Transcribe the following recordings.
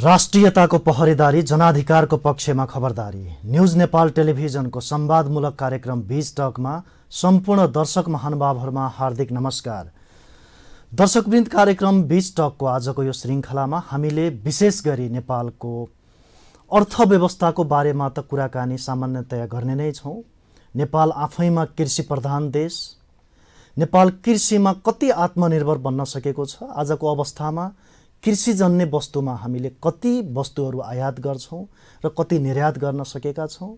राष्ट्रियताको पहरेदारी, जनाधिकारको पक्षमा खबरदारी। न्यूज नेपाल टेलिभिजनको संवादमूलक कार्यक्रम बीच टकमा सम्पूर्ण दर्शक महानुभावहरुमा हार्दिक नमस्कार। दर्शकवृन्द, कार्यक्रम बीच टकको आजको यो श्रृंखलामा हामीले विशेष गरी नेपालको अर्थव्यवस्थाको बारेमा त कुराकानी सामान्यतया गर्ने नै छौं। नेपाल आफैमा कृषि प्रधान देश, नेपाल कृषिमा कति आत्मनिर्भर बन्न सकेको छ, आजको अवस्थामा कृषिजन्य वस्तुमा हामीले कति वस्तुहरू आयात गर्छौं र कति निर्यात गर्न सकेका छौं।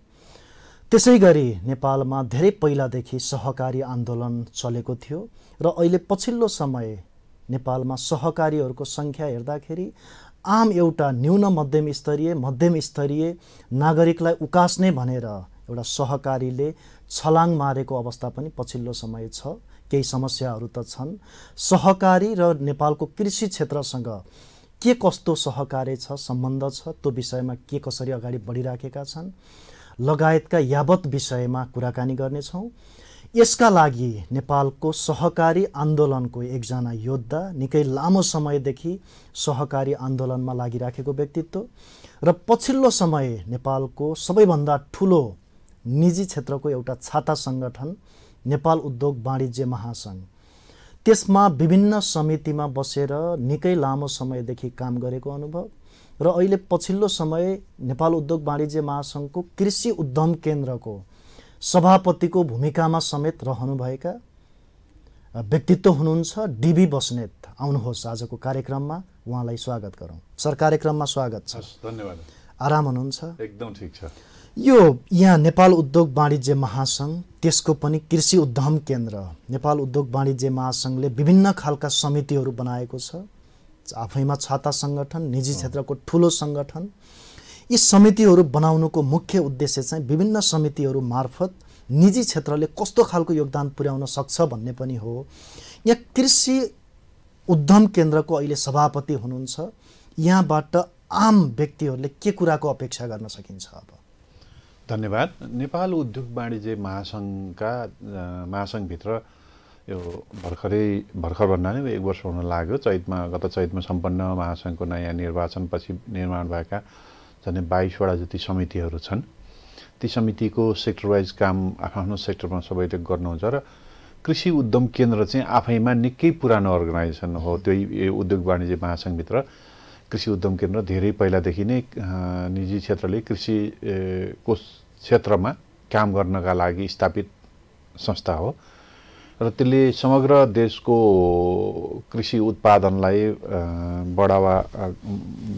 त्यसैगरी नेपालमा धेरै पहिलादेखि सहकारी आन्दोलन चलेको थियो र अहिले पछिल्लो समय नेपालमा सहकारीहरूको संख्या हेर्दाखेरि आम एउटा न्यून मध्यम स्तरीय नागरिकलाई उकास्ने भनेर एउटा सहकारीले छलाङ मारेको अवस्था पनि पछिल्लो समय छ। केही समस्याहरू त छन्। सहकारी र नेपालको कृषि क्षेत्रसँग के कस्तो सहकार्य छ, सम्बन्ध छ, त्यो विषयमा के कसरी अगाडि बढिराखेका छन् लगायतका यावत विषयमा कुराकानी गर्नेछौँ। यसका लागि नेपालको सहकारी आन्दोलनको एकजना योद्धा, निकै लामो समयदेखि सहकारी आन्दोलनमा लागिराखेको व्यक्तित्व र पछिल्लो समय नेपालको सबैभन्दा ठूलो निजी क्षेत्रको एउटा छाता संगठन नेपाल उद्योग वाणिज्य महासंघ, त्यसमा विभिन्न समितिमा बसेर निकै लामो समयदेखि काम गरेको अनुभव र अहिले पछिल्लो समय नेपाल उद्योग वाणिज्य महासंघको कृषि उद्यम केन्द्रको सभापतिको भूमिकामा समेत रहनुभएका व्यक्तित्व हुनुहुन्छ डीबी बस्नेत। आउनुहोस् आजको कार्यक्रममा उहाँलाई स्वागत गरौँ। सर, कार्यक्रममा स्वागत छ। धन्यवाद। आराम हुनुहुन्छ? एकदम ठीक छ। यो यहाँ नेपाल उद्योग वाणिज्य महासंघ, त्यसको पनि कृषि उद्यम केन्द्र, नेपाल उद्योग वाणिज्य महासंघले विभिन्न खालका समितिहरू बनाएको छ। आफैमा छाता संगठन, निजी क्षेत्रको ठूलो संगठन। यी समितिहरू बनाउनुको मुख्य उद्देश्य चाहिँ विभिन्न समितिहरू मार्फत निजी क्षेत्रले कस्तो खालको योगदान पुर्याउन सक्छ भन्ने पनि हो। यहाँ कृषि उद्यम केन्द्रको अहिले सभापति हुनुहुन्छ। यहाँबाट आम व्यक्तिहरूले के कुराको अपेक्षा गर्न सकिन्छ? अब धन्यवाद। नेपाल उद्योग वाणिज्य महासंघभित्र यो भर्खर भन्दा नै 1 वर्ष हुन लाग्यो। गत चैतमा सम्पन्न महासंघको नयाँ निर्वाचनपछि निर्माण भएका झन्डै 22वटा जति समितिहरू छन्। ती समितिको सेक्टर वाइज काम आफ्नो सेक्टरमा सबैले गर्नुहुन्छ र कृषि उद्यम केन्द्र चाहिँ आफैमा निकै पुरानो अर्गनाइजेसन हो। त्यही उद्योग वाणिज्य महासंघभित्र कृषि उद्यम केन्द्र धेरै पहिलादेखि नै निजी क्षेत्रले कृषिको क्षेत्रमा काम गर्नका लागि स्थापित संस्था हो र त्यसले समग्र देशको कृषि उत्पादनलाई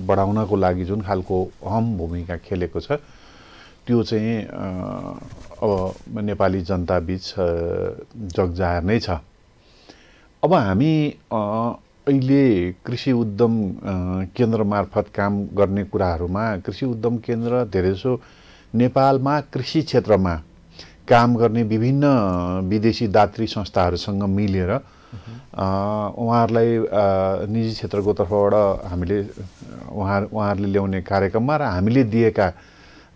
बढाउनको लागि जुन खालको अहम भूमिका खेलेको छ त्यो चाहिँ अब नेपाली जनता बीच जगजाहेर नै छ। अब हामी अहिले कृषि उद्यम केन्द्र मार्फत काम गर्ने कुराहरूमा कृषि उद्यम केन्द्र धेरैजसो नेपालमा कृषि क्षेत्रमा काम गर्ने विभिन्न विदेशी दात्री संस्थाहरूसँग मिलेर उहाँहरूलाई निजी क्षेत्रको तर्फबाट हामीले उहाँहरूले ल्याउने कार्यक्रममा र हामीले दिएका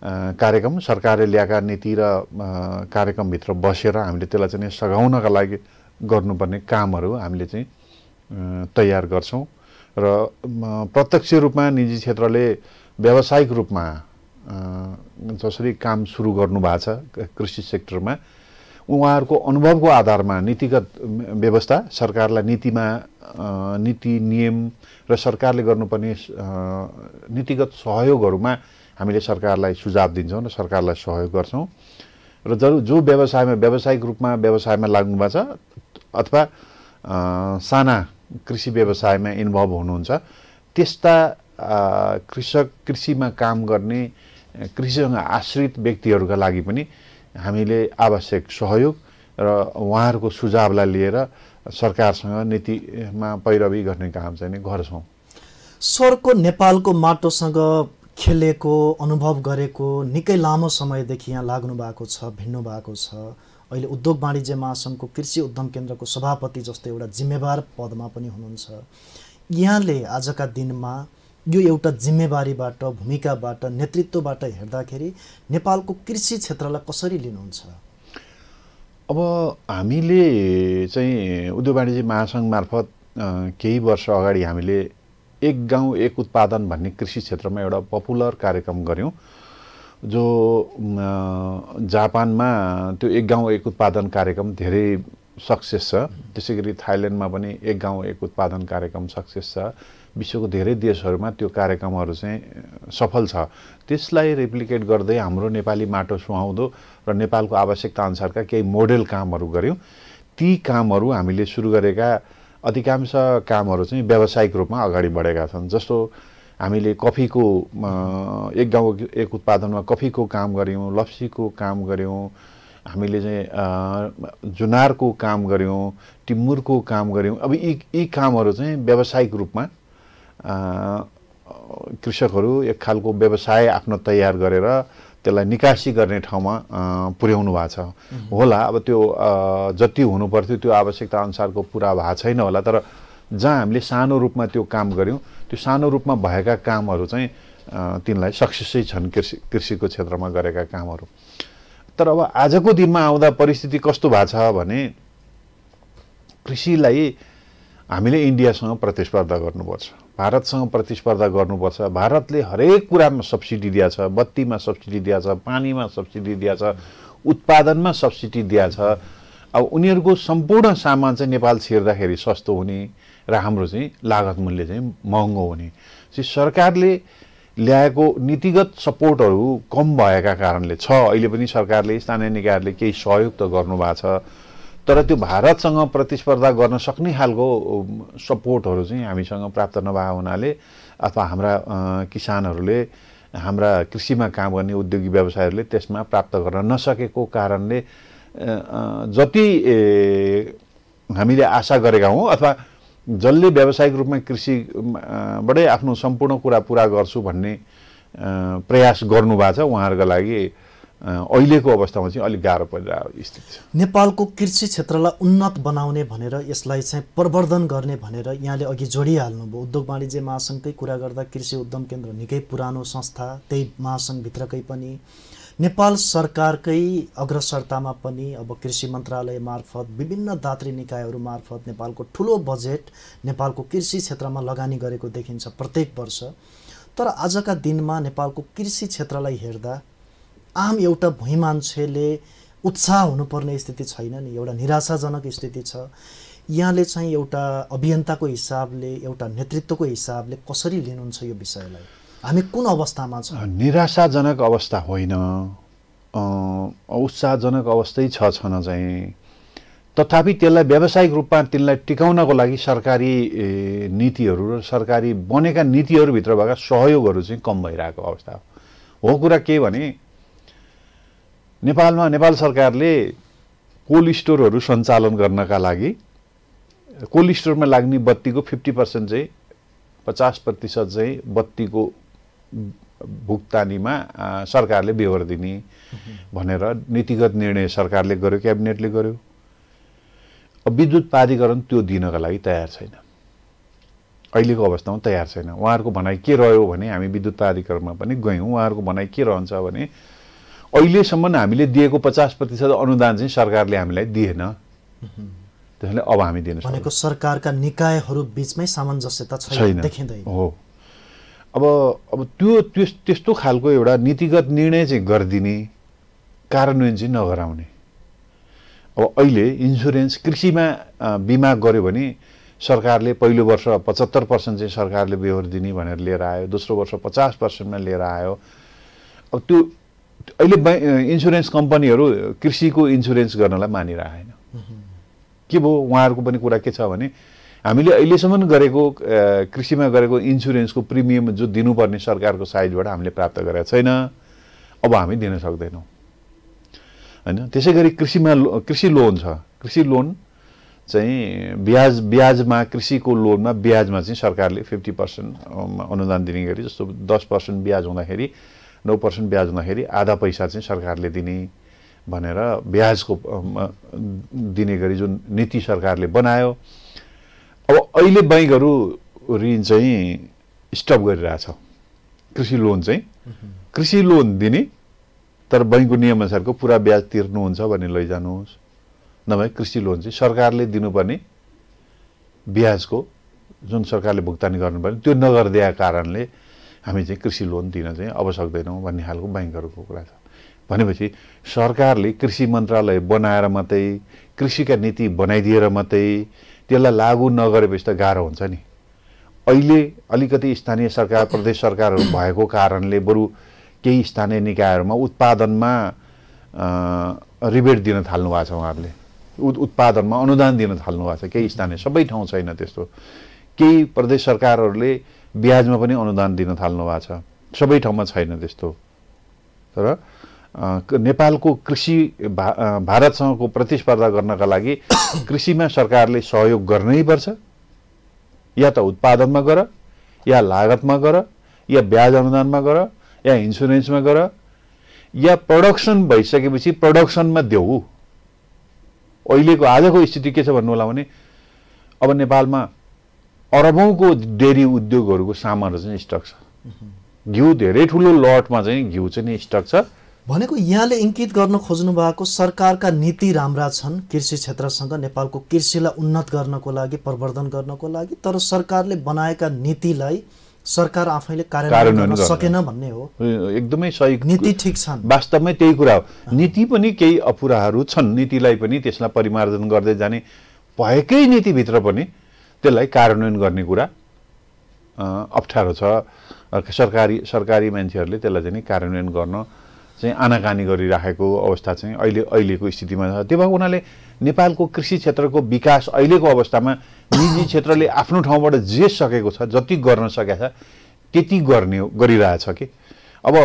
कार्यक्रम, सरकारले ल्याएका नीति र कार्यक्रमभित्र बसेर हामीले त्यसलाई चाहिँ सघाउनका लागि गर्नुपर्ने कामहरू हामीले चाहिँ तयार गर्छौं र प्रत्यक्ष रूपमा निजी क्षेत्रले व्यावसायिक रूपमा जसरी काम सुरु गर्नु भएको छ कृषि सेक्टरमा, उहाँहरूको अनुभवको आधारमा नीतिगत व्यवस्था, सरकारलाई नीति नियम र सरकारले गर्नुपर्ने नीतिगत सहयोगहरूमा हामीले सरकारलाई सुझाव दिन्छौँ र सरकारलाई सहयोग गर्छौँ। र जो व्यवसायमा व्यावसायिक रूपमा व्यवसायमा लाग्नु भएको छ अथवा साना कृषि व्यवसायमा इन्भल्भ हुनुहुन्छ त्यस्ता कृषिमा काम गर्ने कृषिसँग आश्रित व्यक्तिहरूका लागि पनि हामीले आवश्यक सहयोग र उहाँहरूको सुझावलाई लिएर सरकारसँग नीतिमा पैरवी गर्ने काम चाहिँ नै गर्छौँ। सरको नेपालको माटोसँग खेलेको, अनुभव गरेको, निकै लामो समयदेखि यहाँ लाग्नु भएको छ, भिड्नु भएको छ। अहिले उद्योग वाणिज्य महासंघको कृषि उद्यम केन्द्रको सभापति जस्तो एउटा जिम्मेवार पदमा पनि हुनुहुन्छ। यहाँले आजका दिनमा यो एउटा जिम्मेवारीबाट, भूमिकाबाट, नेतृत्वबाट हेर्दाखेरि नेपालको कृषि क्षेत्रलाई कसरी लिनुहुन्छ? अब हामीले चाहिँ उद्योग वाणिज्य महासंघ मार्फत केही वर्ष अगाडि हामीले एक गाउँ एक उत्पादन भन्ने कृषि क्षेत्रमा एउटा पपुलर कार्यक्रम गऱ्यौँ, जो जापानमा त्यो एक गाउँ एक उत्पादन कार्यक्रम धेरै सक्सेस छ। त्यसै गरी थाइल्यान्डमा पनि एक गाउँ एक उत्पादन कार्यक्रम सक्सेस छ। विश्वको धेरै देशहरूमा त्यो कार्यक्रमहरू चाहिँ सफल छ। त्यसलाई रेप्लिकेट गर्दै हाम्रो नेपाली माटो सुहाउँदो र नेपालको आवश्यकता अनुसारका केही मोडेल कामहरू गऱ्यौँ। ती कामहरू हामीले सुरु गरेका अधिकांश कामहरू चाहिँ व्यावसायिक रूपमा अगाडि बढेका छन्। जस्तो हामीले कफीको एक गाउँ एक उत्पादनमा कफीको काम गऱ्यौँ, लप्सीको काम गऱ्यौँ, हामीले चाहिँ जुनारको काम गऱ्यौँ, टिमुरको काम गऱ्यौँ। अब यी कामहरू चाहिँ व्यावसायिक रूपमा कृषकहरू एक खालको व्यवसाय आफ्नो तयार गरेर त्यसलाई निकासी गर्ने ठाउँमा पुर्याउनु भएको छ होला। अब त्यो जति हुनुपर्थ्यो त्यो आवश्यकता अनुसारको पुरा भएको छैन होला, तर जहाँ हामीले सानो रूपमा त्यो काम गऱ्यौँ, त्यो सानो रूपमा भएका कामहरू चाहिँ तिनलाई सक्सेसै छन् कृषिको क्षेत्रमा गरेका कामहरू। तर अब आजको दिनमा आउँदा परिस्थिति कस्तो भएको छ भने कृषिलाई हामीले इन्डियासँग प्रतिस्पर्धा गर्नुपर्छ, भारतसँग प्रतिस्पर्धा गर्नुपर्छ। भारतले हरेक कुरामा सब्सिडी दिएको छ, बत्तीमा सब्सिडी दिएको छ, पानीमा सब्सिडी दिएको छ, उत्पादनमा सब्सिडी दिएको छ। अब उनीहरूको सम्पूर्ण सामान चाहिँ नेपाल छिर्दाखेरि सस्तो हुने र हाम्रो चाहिँ लागत मूल्य चाहिँ महँगो हुने। सरकारले ल्याएको नीतिगत सपोर्टहरू कम भएका कारणले छ। अहिले पनि सरकारले स्थानीय निकायहरूले केही सहयोग त गर्नुभएको छ, तर त्यो भारतसँग प्रतिस्पर्धा गर्न सक्ने खालको सपोर्टहरू चाहिँ हामीसँग प्राप्त नभएको हुनाले अथवा हाम्रा किसानहरूले, हाम्रा कृषिमा काम गर्ने उद्योगी व्यवसायहरूले त्यसमा प्राप्त गर्न नसकेको कारणले जति हामीले आशा गरेका हौँ अथवा जसले व्यावसायिक रूपमा कृषिबाटै आफ्नो सम्पूर्ण कुरा पुरा गर्छु भन्ने प्रयास गर्नुभएको छ, उहाँहरूका लागि अहिलेको अवस्थामा चाहिँ अलिक गाह्रो परिरहेको स्थिति छ। नेपालको कृषि क्षेत्रलाई उन्नत बनाउने भनेर, यसलाई चाहिँ प्रवर्धन गर्ने भनेर यहाँले अघि जोडिहाल्नुभयो। उद्योग वाणिज्य महासङ्घकै कुरा गर्दा कृषि उद्यम केन्द्र निकै पुरानो संस्था, त्यही महासङ्घभित्रकै पनि नेपाल सरकारकै अग्रसरतामा पनि अब कृषि मन्त्रालय मार्फत विभिन्न दात्री निकायहरू मार्फत नेपालको ठुलो बजेट नेपालको कृषि क्षेत्रमा लगानी गरेको देखिन्छ प्रत्येक वर्ष। तर आजका दिनमा नेपालको कृषि क्षेत्रलाई हेर्दा आम एउटा भुइँ मान्छेले उत्साह हुनुपर्ने स्थिति छैन नि, एउटा निराशाजनक स्थिति छ। यहाँले चाहिँ एउटा अभियन्ताको हिसाबले, एउटा नेतृत्वको हिसाबले कसरी लिनुहुन्छ यो विषयलाई? हामी कुन अवस्थामा छौँ? निराशाजनक अवस्था होइन, उत्साहजनक अवस्थै छन चाहिँ। तथापि त्यसलाई व्यावसायिक रूपमा तिनलाई टिकाउनको लागि सरकारी नीतिहरू र सरकारी बनेका नीतिहरूभित्र भएका सहयोगहरू चाहिँ कम भइरहेको अवस्था हो। कुरा के भने नेपालमा नेपाल सरकारले कोल्ड स्टोरहरू सञ्चालन गर्नका लागि कोल्ड स्टोरमा लाग्ने बत्तीको 50% चाहिँ 50% चाहिँ बत्तीको भुक्तानीमा सरकारले बेहोर दिने भनेर नीतिगत निर्णय सरकारले गर्यो, क्याबिनेटले गर्यो। अब विद्युत प्राधिकरण त्यो दिनका लागि तयार छैन, अहिलेको अवस्थामा तयार छैन। उहाँहरूको भनाइ के रह्यो भने, हामी विद्युत प्राधिकरणमा पनि गयौँ, उहाँहरूको भनाइ के रहन्छ भने अहिलेसम्म हामीले दिएको 50% अनुदान चाहिँ सरकारले हामीलाई दिएन, त्यसैले अब हामी दिन सक्दैनौँ। भनेको सरकारका निकायहरू बीचमै सामञ्जस्यता छैन, देखिँदैन हो। अब त्यो त्यस्तो खालको एउटा नीतिगत निर्णय चाहिँ गरिदिने, कार्यान्वयन चाहिँ नगराउने। अब अहिले इन्सुरेन्स कृषिमा बिमा गर्यो भने सरकारले पहिलो वर्ष 75% चाहिँ सरकारले बेहोर दिने भनेर लिएर आयो, दोस्रो वर्ष 50%मा लिएर आयो। अब त्यो अहिले इन्सुरेन्स कम्पनीहरू कृषिको इन्सुरेन्स गर्नलाई मानिरहेन। के भयो, उहाँहरूको पनि कुरा के छ भने हामीले अहिलेसम्म गरेको कृषिमा गरेको इन्सुरेन्सको प्रिमियम जो दिनुपर्ने सरकारको साइडबाट हामीले प्राप्त गरेका छैन, अब हामी दिन सक्दैनौँ हैन। त्यसै गरी कृषि लोन छ, कृषि लोन चाहिँ ब्याजमा, कृषिको लोनमा ब्याजमा चाहिँ सरकारले 50% अनुदान दिने गरी, जस्तो 10% ब्याज हुँदाखेरि 9% ब्याज हुँदाखेरि आधा पैसा चाहिँ सरकारले दिने भनेर ब्याजको दिने गरी जुन नीति सरकारले बनायो। अब अहिले बैंकहरू ऋण चाहिँ स्टप गरिरहेछ। कृषि लोन चाहिँ कृषि लोन दिने, तर बैंकको नियमअनुसारको पुरा ब्याज तिर्नुहुन्छ भने लैजानुहोस्, नभए कृषि लोन चाहिँ सरकारले दिनुपर्ने ब्याजको जुन सरकारले भुक्तानी गर्नुपर्ने त्यो नगरिदिएका कारणले हामी चाहिँ कृषि लोन दिन चाहिँ अब सक्दैनौँ भन्ने खालको बैंकहरूको कुरा छ। भनेपछि सरकारले कृषि मन्त्रालय बनाएर मात्रै कृषिका नीति बनाइदिएर मात्रै त्यसलाई लागू नगरेपछि त गाह्रो हुन्छ नि। अहिले अलिकति स्थानीय सरकार प्रदेश सरकारहरू भएको कारणले बरु केही स्थानीय निकायहरूमा उत्पादनमा रिबेट दिन थाल्नु भएको छ। उहाँहरूले उत्पादनमा अनुदान दिन थाल्नु भएको छ। केही स्थानीय, सबै ठाउँ छैन त्यस्तो। केही प्रदेश सरकारहरूले ब्याजमा पनि अनुदान दिन थाल्नु भएको छ। सबै ठाउँमा छैन त्यस्तो। तर नेपालको कृषि भारतसँगको प्रतिस्पर्धा गर्नका लागि कृषिमा सरकारले सहयोग गर्नै पर्छ। या त उत्पादनमा गर, या लागतमा गर, या ब्याज अनुदानमा गर, या इन्सुरेन्समा गर, या प्रोडक्सन भइसकेपछि प्रोडक्सनमा देऊ। अहिलेको आजको स्थिति के छ भन्नु होला भने अब नेपालमा अरबौंको डेरी उद्योगहरूको सामान चाहिँ स्टक छ। घिउ धेरै ठुलो लटमा चाहिँ घिउ चाहिँ स्टक छ। भनेको यहाँले इङ्कित गर्न खोज्नु भएको सरकारका नीति राम्रा छन् कृषि क्षेत्रसँग, नेपालको कृषिलाई उन्नत गर्नको लागि, प्रवर्धन गर्नको लागि, तर सरकारले बनाएका नीतिलाई सरकार आफैले कार्यान्वयन गर्न सकेन भन्ने हो। एकदमै सही। नीति ठिक छन्, वास्तवमै त्यही कुरा हो। नीति पनि केही अपुराहरू छन्। नीतिलाई पनि त्यसलाई परिमार्जन गर्दै जाने भएकै नीतिभित्र पनि त्यसलाई कार्यान्वयन गर्ने कुरा अप्ठ्यारो छ। सरकारी मान्छेहरूले त्यसलाई चाहिँ कार्यान्वयन गर्न चाहिँ आनाकानी गरिराखेको अवस्था चाहिँ अहिलेको स्थितिमा छ। त्यो भएको हुनाले नेपालको कृषि क्षेत्रको विकास अहिलेको अवस्थामा निजी क्षेत्रले आफ्नो ठाउँबाट जे सकेको छ, जति गर्न सकेको छ त्यति गरिरहेछ कि। अब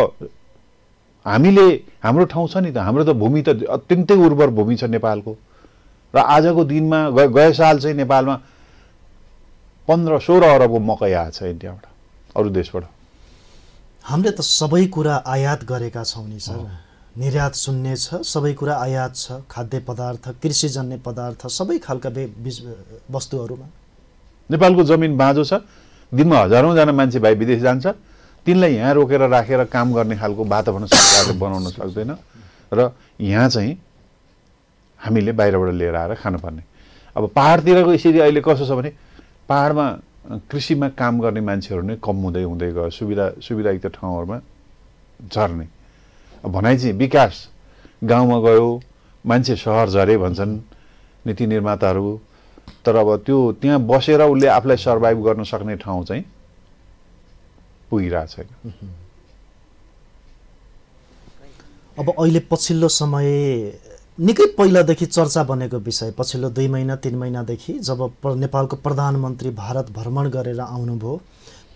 हामीले हाम्रो ठाउँ छ नि त, हाम्रो त भूमि त अत्यन्तै उर्वर भूमि छ नेपालको। र आजको दिनमा गए साल चाहिँ नेपालमा 15-16 अरबको मकै आएको छ इन्डियाबाट, अरू देशबाट। हामीले त सबै कुरा आयात गरेका छौँ नि सर। निर्यात शून्य छ, सबै कुरा आयात छ। खाद्य पदार्थ, कृषिजन्य पदार्थ, सबै खालका वस्तुहरूमा नेपालको जमिन बाँझो छ। दिनमा हजारौँजना मान्छे भाइ विदेश जान्छ। तिनलाई यहाँ रोकेर राखेर काम गर्ने खालको वातावरण सरकारले बनाउन सक्दैन। र यहाँ चाहिँ हामीले बाहिरबाट लिएर आएर खानुपर्ने। अब पहाडतिरको स्थिति अहिले कस्तो छ भने पहाडमा कृषिमा काम गर्ने मान्छेहरू नै कम हुँदै गयो। सुविधायुक्त ठाउँहरूमा झर्ने भनाइ चाहिँ विकास गाउँमा गयो, मान्छे सहर झरे भन्छन् नीति निर्माताहरू। तर अब त्यो त्यहाँ बसेर उसले आफूलाई सर्भाइभ गर्न सक्ने ठाउँ चाहिँ पुगिरहेको छैन। अब अहिले पछिल्लो समय निकै पहिलादेखि चर्चा बनेको विषय, पछिल्लो 2 महिना 3 महिनादेखि जब नेपालको प्रधानमन्त्री भारत भ्रमण गरेर आउनुभयो,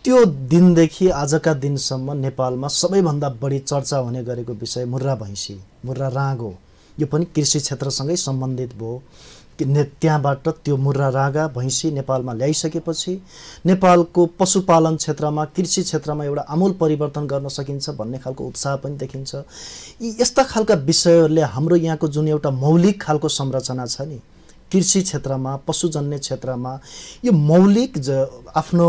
त्यो दिनदेखि आजका दिनसम्म नेपालमा सबैभन्दा बढी चर्चा हुने गरेको विषय मुर्रा भैँसी, मुर्रा राँगो। यो पनि कृषि क्षेत्रसँगै सम्बन्धित भयो। त्यहाँबाट त्यो मुर्रा राँगा भैँसी नेपालमा ल्याइसकेपछि नेपालको पशुपालन क्षेत्रमा, कृषि क्षेत्रमा एउटा आमूल परिवर्तन गर्न सकिन्छ भन्ने खालको उत्साह पनि देखिन्छ। यस्ता खालका विषयहरूले हाम्रो यहाँको जुन एउटा मौलिक खालको संरचना छ नि कृषि क्षेत्रमा, पशुजन्य क्षेत्रमा, यो मौलिक आफ्नो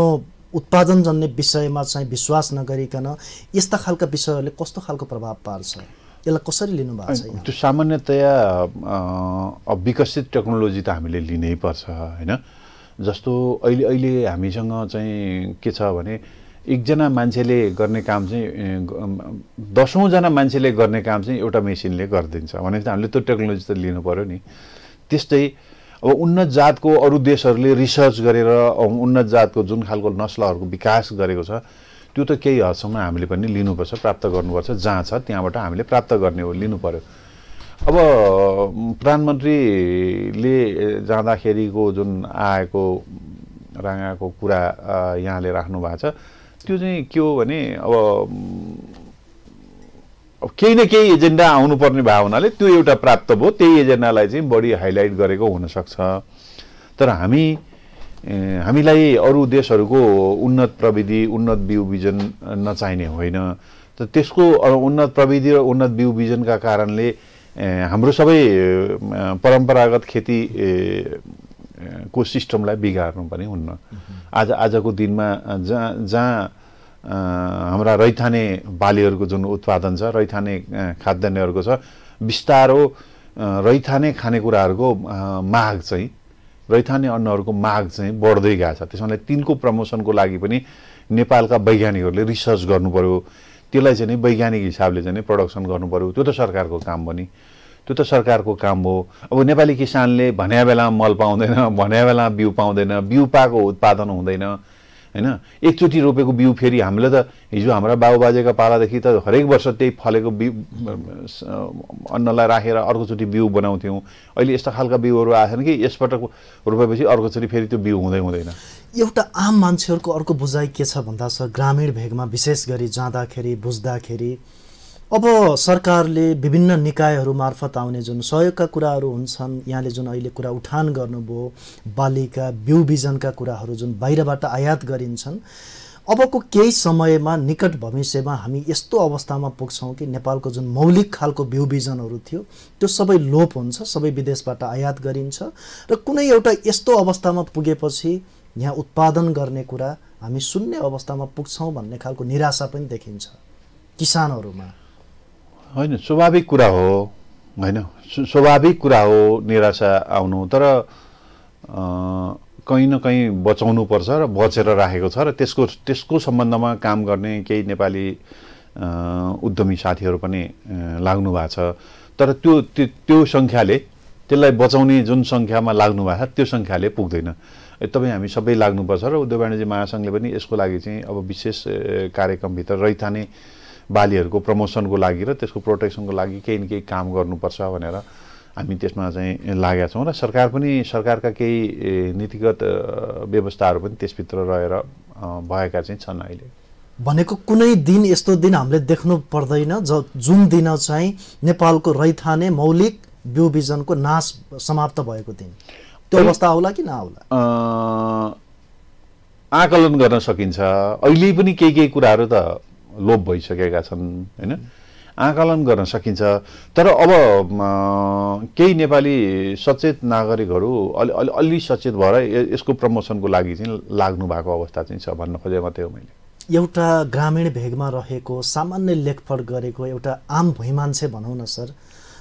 उत्पादनजन्य विषयमा चाहिँ विश्वास नगरिकन यस्ता खालका विषयहरूले कस्तो खालको प्रभाव पार्छ, यसलाई कसरी लिनु भएको छ? त्यो सामान्यतया विकसित टेक्नोलोजी त हामीले लिनै पर्छ हैन। जस्तो अहिले हामीसँग चाहिँ के छ भने एकजना मान्छेले गर्ने काम चाहिँ 10औं जना मान्छेले गर्ने काम चाहिँ एउटा मेसिनले गरिदिन्छ भनेपछि हामीले त्यो टेक्नोलोजी त लिनु पर्यो नि। त्यस्तै अब उन्नत जातको अरू देशहरूले रिसर्च गरेर उन्नत जातको जुन खालको नस्लहरूको विकास गरेको छ त्यो त केही हदसम्म हामीले पनि लिनुपर्छ, प्राप्त गर्नुपर्छ। जहाँ छ त्यहाँबाट हामीले प्राप्त गर्ने हो, लिनु पर्यो। अब प्रधानमन्त्रीले जाँदाखेरिको जुन आएको राँगाको कुरा यहाँले राख्नु भएको छ, त्यो चाहिँ के हो भने अब केही न केही एजेन्डा आउनुपर्ने भएको हुनाले त्यो एउटा प्राप्त भयो। त्यही एजेन्डालाई चाहिँ बढी हाइलाइट गरेको हुनसक्छ। तर हामीलाई अरू देशहरूको उन्नत प्रविधि, उन्नत बिउ बिजन नचाहिने होइन। त त्यसको उन्नत प्रविधि र उन्नत बिउ बिजनका कारणले हाम्रो सबै परम्परागत खेती को सिस्टमलाई बिगार्नु पनि हुन्न। आजको दिनमा जहाँ हाम्रा रैथाने बालीहरूको जुन उत्पादन छ, रैथाने खाद्यान्नहरूको छ, बिस्तारो रैथाने खानेकुराहरूको माग चाहिँ रैथाने अन्नहरूको माग चाहिँ बढ्दै गएको छ। त्यसमाले तिनको प्रमोसनको लागि पनि नेपालका वैज्ञानिकहरूले रिसर्च गर्नु पर्यो, त्यसलाई चाहिँ वैज्ञानिक हिसाबले चाहिँ प्रडक्सन गर्नु पर्यो। त्यो त सरकारको काम हो नि, त्यो त सरकारको काम हो। अब नेपाली किसानले भन्या बेलामा मल पाउँदैन, भन्या बेलामा बिउ पाउँदैन, बिउ पाएको उत्पादन हुँदैन हैन। एकचोटि रोपेको बिउ फेरि हामीले त हिजो हाम्रा बाबुबाजेका पालादेखि त हरेक वर्ष त्यही फलेको बिउ अन्नलाई राखेर अर्कोचोटि बिउ बनाउँथ्यौँ। अहिले यस्ता खालका बिउहरू आएछन् कि यसपटक रोपेपछि अर्कोचोटि फेरि त्यो बिउ हुँदैन। एउटा आम मान्छेहरूको अर्को बुझाइ के छ भन्दा सर, ग्रामीण भेगमा विशेष गरी जाँदाखेरि बुझ्दाखेरि अब सरकारले विभिन्न निकायहरू मार्फत आउने जुन सहयोगका कुराहरू हुन्छन्, यहाँले जुन अहिले कुरा उठान गर्नुभयो, बालीका बिउ बिजनका कुराहरू जुन बाहिरबाट आयात गरिन्छन्, अबको केही समयमा निकट भविष्यमा हामी यस्तो अवस्थामा पुग्छौँ कि नेपालको जुन मौलिक खालको बिउ बिजनहरू थियो त्यो सबै लोप हुन्छ, सबै विदेशबाट आयात गरिन्छ र कुनै एउटा यस्तो अवस्थामा पुगेपछि यहाँ उत्पादन गर्ने कुरा हामी शून्य अवस्थामा पुग्छौँ भन्ने खालको निराशा पनि देखिन्छ किसानहरूमा। होइन, स्वाभाविक कुरा हो, होइन, स्वाभाविक कुरा हो निराशा आउनु। तर कहीँ न कहीँ बचाउनु पर्छ र बचेर राखेको छ र त्यसको सम्बन्धमा काम गर्ने केही नेपाली उद्यमी साथीहरू पनि लाग्नु भएको छ। तर त्यो सङ्ख्याले, त्यसलाई बचाउने जुन सङ्ख्यामा लाग्नु भएको छ त्यो सङ्ख्याले पुग्दैन। तपाईँ हामी सबै लाग्नुपर्छ र उद्योग वाणिज्य महासङ्घले पनि यसको लागि चाहिँ अब विशेष कार्यक्रमभित्र रैथाने बालीहरूको प्रमोसनको लागि र त्यसको प्रोटेक्सनको लागि केही न केही काम गर्नुपर्छ भनेर हामी त्यसमा चाहिँ लागेका छौँ र सरकारका केही नीतिगत व्यवस्थाहरू पनि त्यसभित्र रहेर भएका चाहिँ छन्। अहिले भनेको कुनै दिन यस्तो दिन हामीले देख्नु पर्दैन जुन दिन चाहिँ नेपालको रैथाने मौलिक बिउ बिजनको नाश समाप्त भएको दिन, त्यो अवस्था आउला कि नआउला? आकलन गर्न सकिन्छ। अहिले पनि केही कुराहरू त लोप भइसकेका छन् हैन, आकलन गर्न सकिन्छ। तर अब केही नेपाली सचेत नागरिकहरू अलि सचेत भएर यसको प्रमोसनको लागि चाहिँ लाग्नु भएको अवस्था चाहिँ छ भन्न खोजे मात्रै हो मैले। एउटा ग्रामीण भेगमा रहेको सामान्य लेखपढ गरेको एउटा आम भुइँमान्छे भनौँ न सर,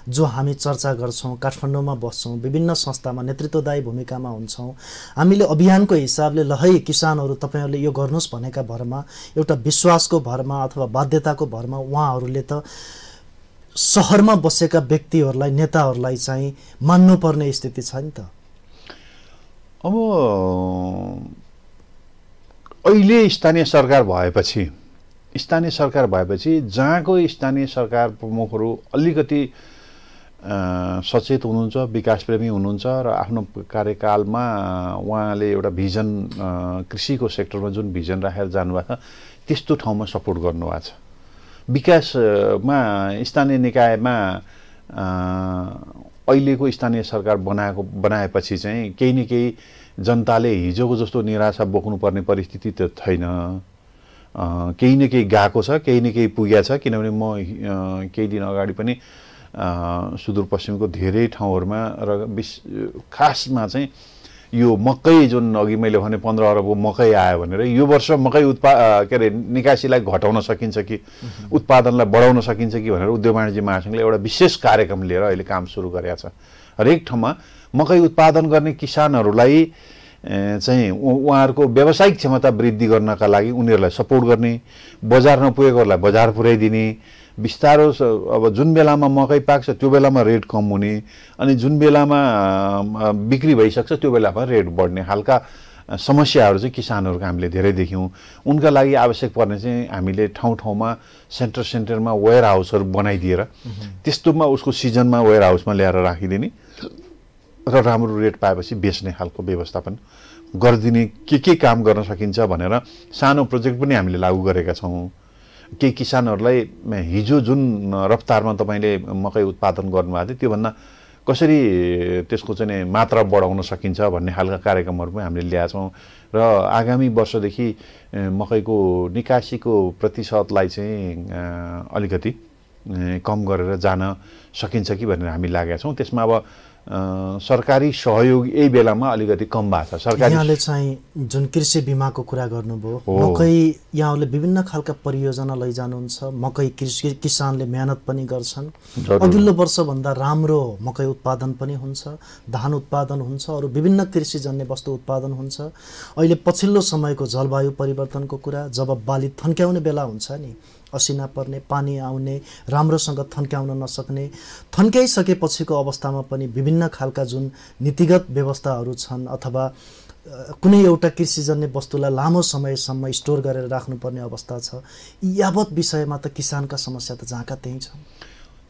जो हामी चर्चा गर्छौँ, काठमाडौँमा बस्छौँ, विभिन्न संस्थामा नेतृत्वदायी भूमिकामा हुन्छौँ, हामीले अभियानको हिसाबले ल है किसानहरू तपाईँहरूले यो गर्नुहोस् भनेका भरमा, एउटा विश्वासको भरमा अथवा बाध्यताको भरमा उहाँहरूले त सहरमा बसेका व्यक्तिहरूलाई, नेताहरूलाई चाहिँ मान्नुपर्ने स्थिति छ नि त। अब अहिले स्थानीय सरकार भएपछि जहाँको स्थानीय सरकार प्रमुखहरू अलिकति सचेत हुनुहुन्छ, विकासप्रेमी हुनुहुन्छ र आफ्नो कार्यकालमा उहाँले एउटा भिजन कृषिको सेक्टरमा जुन भिजन राखेर जानुभएको छ त्यस्तो ठाउँमा सपोर्ट गर्नुभएको छ। विकासमा स्थानीय निकायमा अहिलेको स्थानीय सरकार बनाएपछि चाहिँ केही न केही जनताले हिजोको जस्तो निराशा बोक्नुपर्ने परिस्थिति त छैन। केही न केही गएको छ, केही न केही पुगेको छ। किनभने म केही दिन अगाडि पनि सुदूरपश्चिमको धेरै ठाउँहरूमा र खासमा चाहिँ यो मकै जुन अघि मैले भने 15 अरबको मकै आयो भनेर यो वर्ष मकै निकासीलाई घटाउन सकिन्छ कि उत्पादनलाई बढाउन सकिन्छ कि भनेर उद्योग वाणिज्य महासङ्घले एउटा विशेष कार्यक्रम लिएर अहिले काम सुरु गरेको छ। हरेक ठाउँमा मकै उत्पादन गर्ने किसानहरूलाई चाहिँ उहाँहरूको व्यावसायिक क्षमता वृद्धि गर्नका लागि उनीहरूलाई सपोर्ट गर्ने, बजार नपुगेकोहरूलाई बजार पुर्याइदिने, बिस्तारो अब जुन बेलामा मकै पाक्छ त्यो बेलामा रेट कम हुने अनि जुन बेलामा बिक्री भइसक्छ त्यो बेलामा रेट बढ्ने खालका समस्याहरू चाहिँ किसानहरूको हामीले धेरै देख्यौँ। उनका लागि आवश्यक पर्ने चाहिँ हामीले ठाउँमा सेन्टरमा वेयर हाउसहरू बनाइदिएर त्यस्तोमा उसको सिजनमा वेयर हाउसमा ल्याएर राखिदिने र राम्रो रेट पाएपछि बेच्ने खालको व्यवस्थापन गरिदिने के काम गर्न सकिन्छ भनेर सानो प्रोजेक्ट पनि हामीले लागू गरेका छौँ। केही किसानहरूलाई हिजो जुन रफ्तारमा तपाईँले मकै उत्पादन गर्नुभएको थियो त्योभन्दा कसरी त्यसको चाहिँ मात्रा बढाउन सकिन्छ भन्ने खालका कार्यक्रमहरू पनि हामीले ल्याएका छौँ र आगामी वर्षदेखि मकैको निकासीको प्रतिशतलाई चाहिँ अलिकति कम गरेर जान सकिन्छ कि भनेर हामी लागेका छौँ। त्यसमा अब सरकारी सहयोग यही बेलामा अलिकति कम भएको छ। सरकारी यहाँले चाहिँ जुन कृषि बिमाको कुरा गर्नुभयो, मकै यहाँहरूले विभिन्न खालका परियोजना लैजानुहुन्छ। मकै किसानले मेहनत पनि गर्छन्, अघिल्लो वर्षभन्दा राम्रो मकै उत्पादन पनि हुन्छ, धान उत्पादन हुन्छ, अरू विभिन्न कृषिजन्य वस्तु उत्पादन हुन्छ। अहिले पछिल्लो समयको जलवायु परिवर्तनको कुरा, जब बाली थन्क्याउने बेला हुन्छ नि, असिना पर्ने, पानी आउने, राम्रोसँग थन्क्याउन नसक्ने, थन्क्याइसकेपछिको अवस्थामा पनि विभिन्न खालका जुन नीतिगत व्यवस्थाहरू छन् अथवा कुनै एउटा कृषिजन्य वस्तुलाई लामो समयसम्म स्टोर गरेर राख्नुपर्ने अवस्था छ, यावत विषयमा त किसानका समस्या त जहाँका त्यही छ।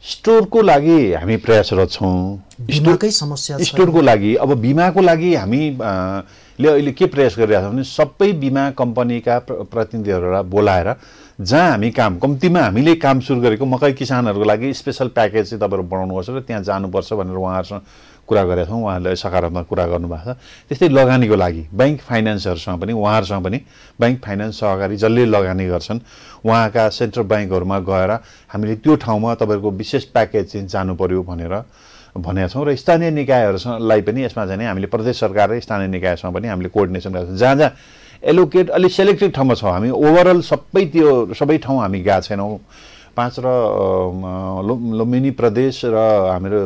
स्टोरको लागि हामी प्रयासरत छौँ। बिमाकै समस्या छ। स्टोरको लागि अब बिमाको लागि हामीले अहिले के प्रयास गरिरहेका छौँ भने सबै बिमा कम्पनीका प्रतिनिधिहरूलाई बोलाएर जहाँ हामी कम्तीमा हामीले काम सुरु गरेको मकै किसानहरूको लागि स्पेसल प्याकेज चाहिँ तपाईँहरू बनाउनुपर्छ र त्यहाँ जानुपर्छ भनेर उहाँहरूसँग कुरा गरेका छौँ। उहाँहरूले सकारात्मक कुरा गर्नुभएको छ। त्यस्तै लगानीको लागि ब्याङ्क फाइनेन्सहरूसँग पनि, उहाँहरूसँग पनि, ब्याङ्क फाइनेन्स सहकारी जसले लगानी गर्छन् उहाँका सेन्ट्रल ब्याङ्कहरूमा गएर हामीले त्यो ठाउँमा तपाईँहरूको विशेष प्याकेज चाहिँ जानु पर्यो भनेर भनेका छौँ। र स्थानीय निकायहरूलाई पनि यसमा चाहिँ हामीले प्रदेश सरकार र स्थानीय निकायसँग पनि हामीले कोअर्डिनेसन गरेका छौँ। जहाँ जहाँ एलोकेट अलिक सेलेक्टेड ठाउँमा छौँ हामी, ओभरअल सबै ठाउँ हामी गएको छैनौँ। 5 र लुम्बिनी प्रदेश र हाम्रो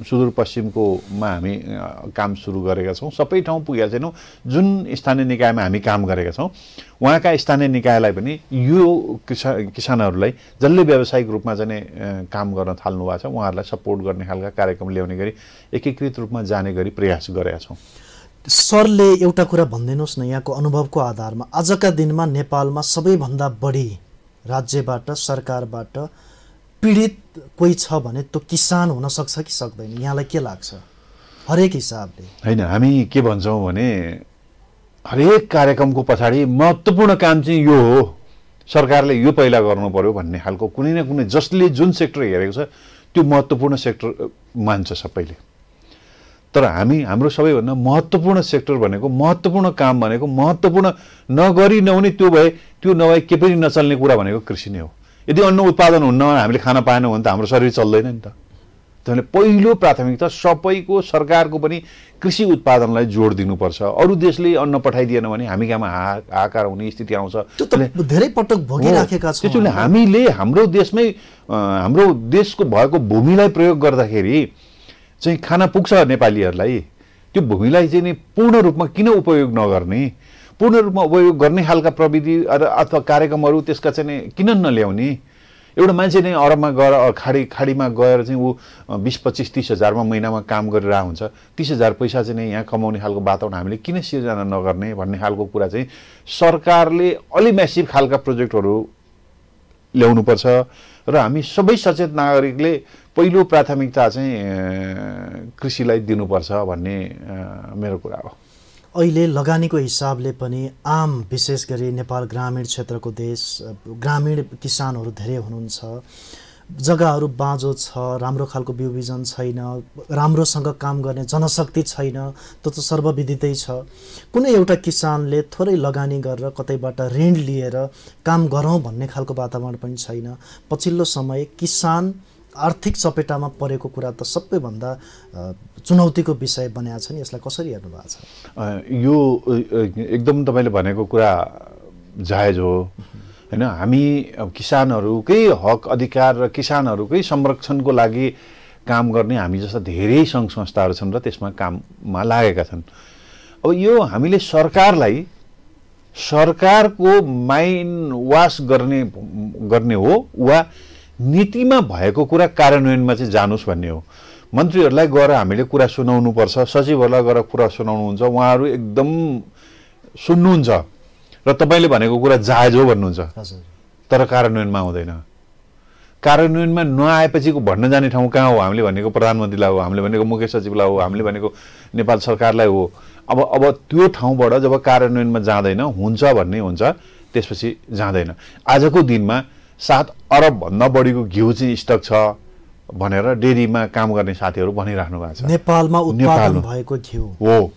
सुदूरपश्चिमकोमा हामी काम सुरु गरेका छौँ। सबै ठाउँ पुगेका छैनौँ। जुन स्थानीय निकायमा हामी काम गरेका छौँ उहाँका स्थानीय निकायलाई पनि यो किसानहरूलाई जसले व्यावसायिक रूपमा चाहिँ काम गर्न थाल्नु भएको छ उहाँहरूलाई सपोर्ट गर्ने खालका कार्यक्रम ल्याउने गरी एकीकृत रूपमा जाने गरी प्रयास गरेका छौँ। सरले एउटा कुरा भनिदिनुहोस् न, यहाँको अनुभवको आधारमा आजका दिनमा नेपालमा सबैभन्दा बढी राज्यबाट, सरकारबाट पीडित कोही छ भने त्यो किसान हुन सक्छ कि सक्दैन? यहाँलाई के लाग्छ हरेक हिसाबले? होइन, हामी के भन्छौँ भने हरेक कार्यक्रमको पछाडि महत्त्वपूर्ण काम चाहिँ यो हो, सरकारले यो पहिला गर्नु पर्यो भन्ने खालको कुनै न कुनै जसले जुन सेक्टर हेरेको छ त्यो महत्त्वपूर्ण सेक्टर मान्छ सबैले। तर हाम्रो सबैभन्दा महत्त्वपूर्ण सेक्टर भनेको, महत्त्वपूर्ण काम भनेको, महत्त्वपूर्ण नगरी नहुने त्यो नभए के पनि नचल्ने कुरा भनेको कृषि नै हो। यदि अन्न उत्पादन हुन्न, हामीले खान पाएनौँ भने त हाम्रो शरीर चल्दैन नि त। त्यसैले पहिलो प्राथमिकता सबैको, सरकारको पनि कृषि उत्पादनलाई जोड दिनुपर्छ। अरू देशले अन्न पठाइदिएन भने हामी कहाँमा हाहाकार हुने स्थिति आउँछ। धेरै पटक भोगिराखेका छौँ। त्यसैले हामीले हाम्रो देशको भएको भूमिलाई प्रयोग गर्दाखेरि चाहिँ खाना पुग्छ नेपालीहरूलाई। त्यो भूमिलाई चाहिँ नि पूर्ण रूपमा किन उपयोग नगर्ने, पूर्ण रूपमा उपयोग गर्ने खालका प्रविधि अथवा कार्यक्रमहरू त्यसका चाहिँ किन नल्याउने? एउटा मान्छे नै अरबमा गएर खाडीमा गएर चाहिँ ऊ 20-25-30 हजारमा महिनामा काम गरिरहेको हुन्छ। 30 हजार पैसा चाहिँ यहाँ कमाउने खालको वातावरण हामीले किन सिर्जना नगर्ने भन्ने खालको कुरा चाहिँ सरकारले अलि म्यासिभ खालका प्रोजेक्टहरू ल्याउनुपर्छ। र हामी सबै सचेत नागरिकले पहिलो प्राथमिकता चाहिँ कृषिलाई दिनुपर्छ भन्ने मेरो कुरा हो। अहिले लगानीको हिसाबले पनि आम, विशेष गरी नेपाल ग्रामीण क्षेत्रको देश, ग्रामीण किसानहरू धेरै हुनुहुन्छ। जग्गाहरू बाँझो छ, राम्रो खालको बिउ बिजन छैन, राम्रोसँग काम गर्ने जनशक्ति छैन, त्यो त सर्वविदितै छ। कुनै एउटा किसानले थोरै लगानी गरेर कतैबाट ऋण लिएर काम गरौँ भन्ने खालको वातावरण पनि छैन। पछिल्लो समय किसान आर्थिक चपेटामा परेको कुरा त सबैभन्दा चुनौतीको विषय बनेको छ नि, यसलाई कसरी हेर्नु भएको छ? यो एकदम तपाईँले भनेको कुरा जायज हो हैन। हामी किसानहरूकै हक अधिकार र किसानहरूकै संरक्षणको लागि काम गर्ने हामी जस्ता धेरै सङ्घ संस्थाहरू छन् र त्यसमा काममा लागेका छन्। अब यो हामीले सरकारको माइन्ड वास गर्ने हो वा नीतिमा भएको कुरा कार्यान्वयनमा चाहिँ जानुस् भन्ने हो। मन्त्रीहरूलाई गएर हामीले कुरा सुनाउनुपर्छ, सचिवहरूलाई गएर कुरा सुनाउनुहुन्छ, उहाँहरू एकदम सुन्नुहुन्छ र तपाईँले भनेको कुरा जायज हो भन्नुहुन्छ, तर कार्यान्वयनमा आउँदैन। कार्यान्वयनमा नआएपछिको भन्न जाने ठाउँ कहाँ हो? हामीले भनेको प्रधानमन्त्रीलाई हो, हामीले भनेको मुख्य सचिवलाई हो, हामीले भनेको नेपाल सरकारलाई हो। अब त्यो ठाउँबाट जब कार्यान्वयनमा जाँदैन, हुन्छ भन्ने हुन्छ, त्यसपछि जाँदैन। आजको दिनमा 7 अरब भन्दा बढीको घिउ चाहिँ स्टक छ भनेर डेरीमा काम गर्ने साथीहरू भनिराख्नु भएको छ। नेपालमा उत्पादन भएको घिउ हो।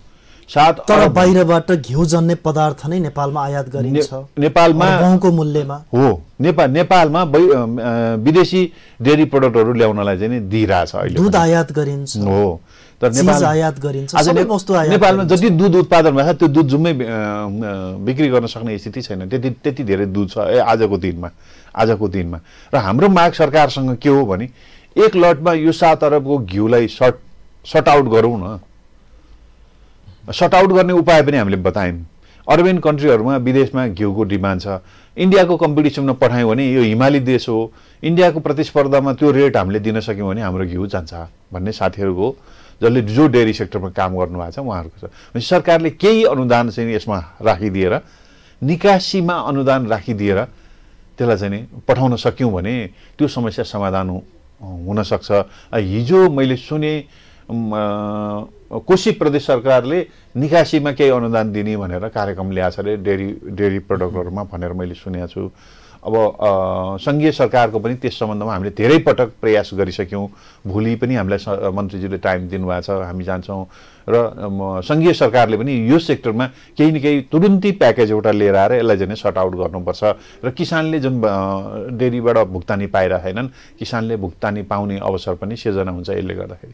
तर बाहिरबाट घिउ जन्ने पदार्थ नै नेपालमा आयात गरिन्छ नेपालमा गाउँको मूल्यमा हो। नेपालमा विदेशी डेरी प्रोडक्टहरू ल्याउनलाई चाहिँ नि दिइरहेछ अहिले। दूध आयात गरिन्छ हो, तर नेपाल आयात गरिन्छ, सबै वस्तु आयात। नेपालमा जति दूध उत्पादन भएको छ त्यो दूध जुम्मै बिक्री गर्न सक्ने स्थिति छैन। त्यति धेरै दूध छ आजको दिनमा। र हाम्रो माग सरकारसँग के हो भने एक लटमा यो 7 अरबको घिउलाई सट आउट गरौँ न। सट आउट गर्ने उपाय पनि हामीले बतायौँ। अरबियन कन्ट्रीहरूमा विदेशमा घिउको डिमान्ड छ। इन्डियाको कम्पिटिसनमा पठायौँ भने यो हिमाली देश हो, इन्डियाको प्रतिस्पर्धामा त्यो रेट हामीले दिन सक्यौँ भने हाम्रो घिउ जान्छ भन्ने साथीहरूको जसले जो डेरी सेक्टरमा काम गर्नुभएको छ उहाँहरूको छ। सरकारले केही अनुदान चाहिँ यसमा राखिदिएर, निकासीमा अनुदान राखिदिएर त्यसलाई चाहिँ नि पठाउन सक्यौँ भने त्यो समस्या समाधान हुनसक्छ। हिजो मैले सुने कोशी प्रदेश सरकारले निकासीमा केही अनुदान दिने भनेर कार्यक्रम ल्याएको छ अरे डेरी प्रोडक्टहरूमा भनेर मैले सुनेको छु। अब सङ्घीय सरकारको पनि त्यस सम्बन्धमा हामीले धेरै पटक प्रयास गरिसक्यौँ। भोलि पनि हामीलाई मन्त्रीजीले टाइम दिनुभएको छ, हामी जान्छौँ र सङ्घीय सरकारले पनि यो सेक्टरमा केही न केही तुरुन्तै प्याकेज एउटा लिएर आएर यसलाई चाहिँ सर्ट आउट गर्नुपर्छ र किसानले जुन डेरीबाट भुक्तानी पाइरहेनन् किसानले भुक्तानी पाउने अवसर पनि सिर्जना हुन्छ यसले गर्दाखेरि।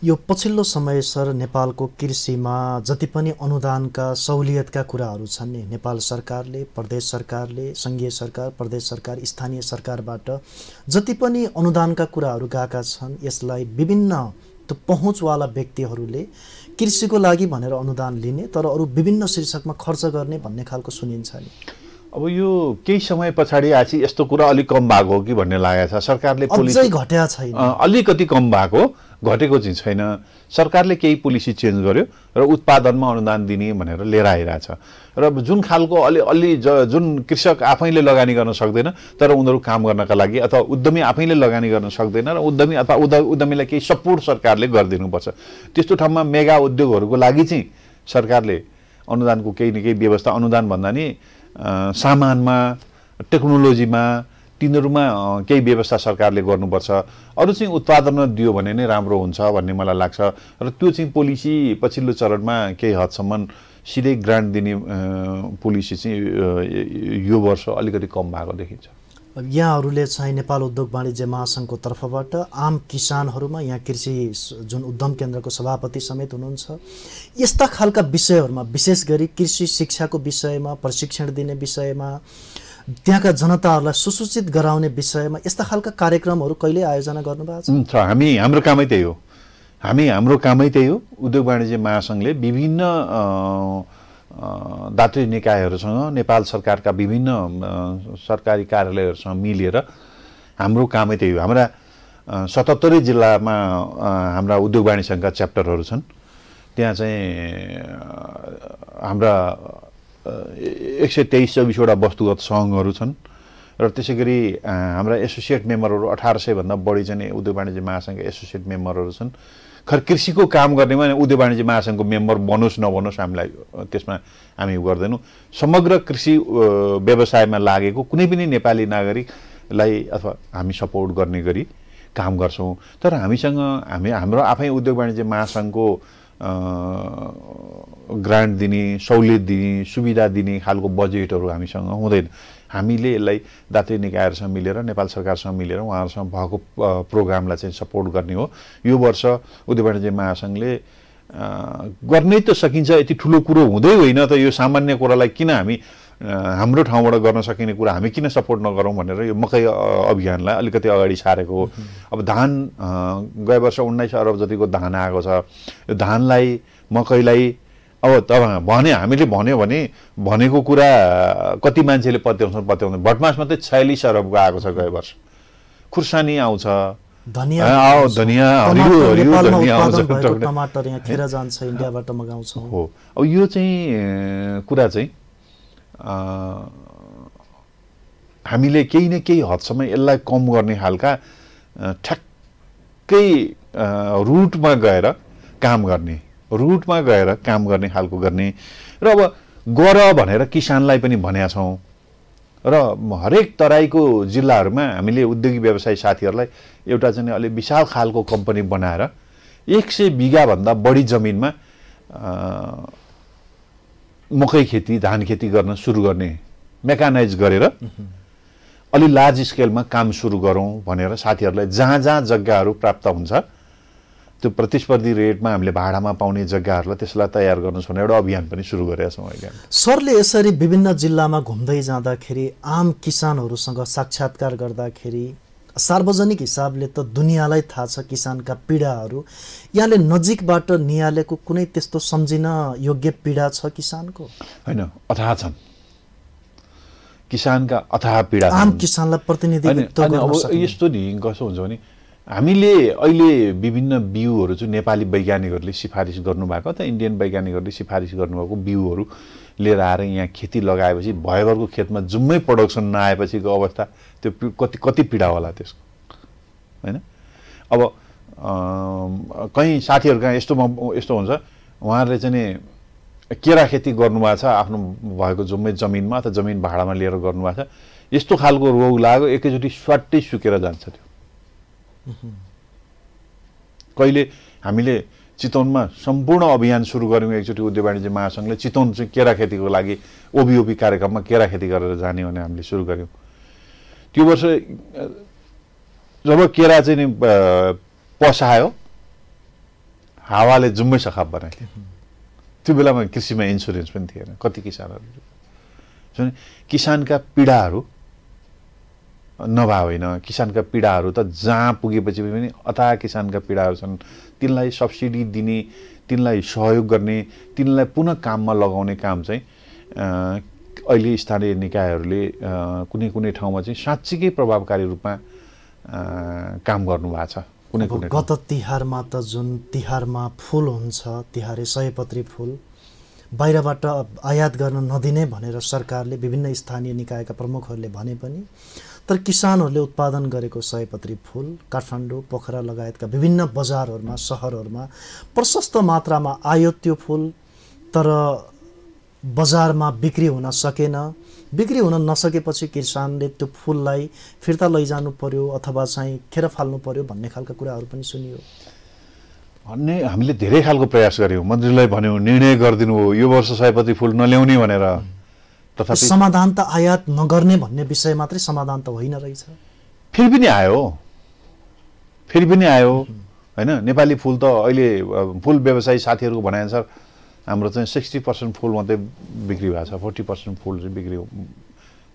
यो पछिल्लो समय सर नेपालको कृषिमा जति पनि अनुदानका सहुलियतका कुराहरू छन् नि, नेपाल सरकारले, प्रदेश सरकारले, सङ्घीय सरकार, प्रदेश सरकार, स्थानीय सरकारबाट जति पनि अनुदानका कुराहरू गएका छन् यसलाई विभिन्न त्यो पहुँचवाला व्यक्तिहरूले कृषिको लागि भनेर अनुदान लिने तर अरू विभिन्न शीर्षकमा खर्च गर्ने भन्ने खालको सुनिन्छ नि। अब यो केही समय पछाडि आछि यस्तो कुरा अलिक कम भएको हो कि भन्ने लागेको छ। सरकारले अझै घटेको छैन, अलिकति कम भएको, घटेको चाहिँ छैन। सरकारले केही पोलिसी चेन्ज गर्यो र उत्पादनमा अनुदान दिने भनेर लिएर आइरहेछ र जुन खालको जुन कृषक आफैले लगानी गर्न सक्दैन तर उनीहरू काम गर्नका लागि अथवा उद्यमी आफैले लगानी गर्न सक्दैन र उद्यमी अथवा उद्यमीलाई केही सपोर्ट सरकारले गरिदिनुपर्छ। त्यस्तो ठाउँमा मेगा उद्योगहरूको लागि चाहिँ सरकारले अनुदानको केही न केही व्यवस्था, अनुदान भन्दा नि सामानमा, टेक्नोलोजीमा, तिनीहरूमा केही व्यवस्था सरकारले गर्नुपर्छ। अरू चाहिँ उत्पादनमा दियो भने नै राम्रो हुन्छ भन्ने मलाई लाग्छ र त्यो चाहिँ पोलिसी पछिल्लो चरणमा केही हदसम्म सिधै ग्रान्ट दिने पोलिसी चाहिँ यो वर्ष अलिकति कम भएको देखिन्छ। यहाँहरूले चाहिँ नेपाल उद्योग वाणिज्य महासङ्घको तर्फबाट आम किसानहरूमा, यहाँ कृषि जुन उद्यम केन्द्रको सभापति समेत हुनुहुन्छ, यस्ता खालका विषयहरूमा विशेष गरी कृषि शिक्षाको विषयमा, प्रशिक्षण दिने विषयमा, त्यहाँका जनताहरूलाई सुसूचित गराउने विषयमा यस्ता खालका कार्यक्रमहरू कहिले आयोजना गर्नुभएको छ? हाम्रो कामै त्यही हो। हाम्रो कामै त्यही हो। उद्योग वाणिज्य महासङ्घले विभिन्न दात्री निकायहरूसँग, नेपाल सरकारका विभिन्न सरकारी कार्यालयहरूसँग मिलेर हाम्रो कामै त्यही हो। हाम्रा 77 जिल्लामा हाम्रा उद्योग वाणिज्य सङ्घका च्याप्टरहरू छन्। त्यहाँ चाहिँ हाम्रा 123-24वटा वस्तुगत सङ्घहरू छन् र त्यसै गरी हाम्रा एसोसिएट मेम्बरहरू 1800 भन्दा बढी चाहिँ उद्योग वाणिज्य महासङ्घका एसोसिएट मेम्बरहरू छन्। कृषिको काम गर्नेमा उद्योग वाणिज्य महासङ्घको मेम्बर बनोस् नबनोस् हामीलाई त्यसमा हामी गर्दैनौँ। समग्र कृषि व्यवसायमा लागेको कुनै पनि नेपाली नागरिकलाई अथवा हामी सपोर्ट गर्ने गरी काम गर्छौँ। तर हाम्रो आफै उद्योग वाणिज्य महासङ्घको ग्रान्ट दिने, सहुलियत दिने, सुविधा दिने खालको बजेटहरू हामीसँग हुँदैन। हामीले यसलाई दात्री निकायहरूसँग मिलेर, नेपाल सरकारसँग मिलेर उहाँहरूसँग भएको प्रोग्रामलाई चाहिँ सपोर्ट गर्ने हो। यो वर्ष उद्योग वाणिज्य महासङ्घले गर्नै त सकिन्छ, यति ठुलो कुरो हुँदै होइन त यो सामान्य कुरालाई किन हामी हाम्रो ठाउँबाट गर्न सकिने कुरा हामी किन सपोर्ट नगरौँ भनेर यो मकै अभियानलाई अलिकति अगाडि सारेको हो। अब धान गए वर्ष 19 अरब जतिको धान आएको छ। यो धानलाई, मकैलाई अब हामीले भन्यो भने भनेको कुरा कति मान्छेले पत्याउँदैन। भटमास मात्रै 46 अरबको आएको छ गए वर्ष। खुर्सानी आउँछ, धनिया आउँछ, टमाटर यहाँ खेर जान्छ, इन्डियाबाट मगाउँछौँ। हो, अब यो चाहिँ कुरा चाहिँ हामीले केही न केही हदसम्म यसलाई कम गर्ने खालका ठ्याक्कै रुटमा गएर काम गर्ने खालको गर्ने र अब गर भनेर किसानलाई पनि भनेका छौँ। र हरेक तराईको जिल्लाहरूमा हामीले उद्योगी व्यवसायी साथीहरूलाई एउटा चाहिँ अलि विशाल खालको कम्पनी बनाएर 100 बिघाभन्दा बढी जमिनमा मकै खेती धान खेती गर्न सुरु गर्ने मेकानाइज गरेर अलि लार्ज स्केलमा काम सुरु गरौँ भनेर साथीहरूलाई जहाँ जहाँ जग्गाहरू प्राप्त हुन्छ त्यो प्रतिस्पर्धी रेटमा हामीले भाडामा पाउने जग्गाहरूलाई त्यसलाई तयार गर्नुहोस् भनेर एउटा अभियान पनि सुरु गरेका छौँ अहिले। सरले यसरी विभिन्न जिल्लामा घुम्दै जाँदाखेरि आम किसानहरूसँग साक्षात्कार गर्दाखेरि सार्वजनिक हिसाबले त दुनियाँलाई थाहा छ किसानका पीडाहरू, यहाँले नजिकबाट निहालेको कुनै त्यस्तो सम्झिन योग्य पीडा छ किसानको? होइन, अथाह छन् किसानका अथाह पीडा। आम किसानलाई प्रतिनिधित्व गर्न अब यस्तो नि कसो हुन्छ भने हामीले अहिले विभिन्न बिउहरू चाहिँ नेपाली वैज्ञानिकहरूले सिफारिस गर्नुभएको अथवा इन्डियन वैज्ञानिकहरूले सिफारिस गर्नुभएको बिउहरू लिएर आएर यहाँ खेती लगाएपछि भयभरको खेतमा जुम्मै प्रोडक्सन नआएपछिको अवस्था त्यो कति पीडा होला त्यसको, होइन? अब कहीँ साथीहरू कहाँ यस्तो हुन्छ, उहाँहरूले चाहिँ नि केरा खेती गर्नुभएको छ आफ्नो भएको जुम्मै जमिनमा अथवा जमिन भाडामा लिएर गर्नुभएको छ, यस्तो खालको रोग लाग्यो एकैचोटि स्वाट्टै सुकेर जान्छ त्यो। कहिले हामीले चितवनमा सम्पूर्ण अभियान सुरु गऱ्यौँ एकचोटि उद्योग वाणिज्य महासङ्घले चितवन चाहिँ केरा खेतीको लागि ओबिओपी कार्यक्रममा केरा खेती गरेर जाने भने हामीले सुरु गऱ्यौँ। त्यो वर्ष जब केरा चाहिँ नि पसायो हावाले जुम्मै सखाप बनाइदियो। त्यो बेलामा कृषिमा इन्सुरेन्स पनि थिएन, कति किसानहरू किसानका पीडाहरू नभए होइन। किसानका पीडाहरू त जहाँ पुगेपछि पनि अथाह किसानका पीडाहरू छन्, तिनलाई सब्सिडी दिने, तिनलाई सहयोग गर्ने, तिनलाई पुनः काममा लगाउने काम चाहिँ अहिले स्थानीय निकायहरूले कुनै कुनै ठाउँमा चाहिँ साँच्चीकै प्रभावकारी रूपमा काम गर्नुभएको छ। कुनै कुनै गत तिहारमा त जुन तिहारमा फुल हुन्छ, तिहारे सयपत्री फुल बाहिरबाट आयात गर्न नदिने भनेर सरकारले विभिन्न स्थानीय निकायका प्रमुखहरूले भने पनि तर किसानहरूले उत्पादन गरेको सयपत्री फुल काठमाडौँ, पोखरा लगायतका विभिन्न बजारहरूमा, सहरहरूमा प्रशस्त मात्रामा आयो त्यो फुल, तर बजारमा बिक्री हुन सकेन। बिक्री हुन नसकेपछि किसानले त्यो फुललाई फिर्ता लैजानु पर्यो अथवा चाहिँ खेर फाल्नु पर्यो भन्ने खालका कुराहरू पनि सुनियो। अन्य हामीले धेरै खालको प्रयास गऱ्यौँ, मन्त्रीलाई भन्यौँ, निर्णय गरिदिनु हो यो वर्ष सयपत्री फुल नल्याउने भनेर। तथापि समाधान त आयात नगर्ने भन्ने विषय मात्रै समाधान त होइन रहेछ। फेरि पनि आयो होइन। नेपाली फुल त अहिले फुल व्यवसायी साथीहरूको भनाइअनुसार हाम्रो चाहिँ 60% फुल मात्रै बिक्री भएको छ, 40% फुल चाहिँ बिक्री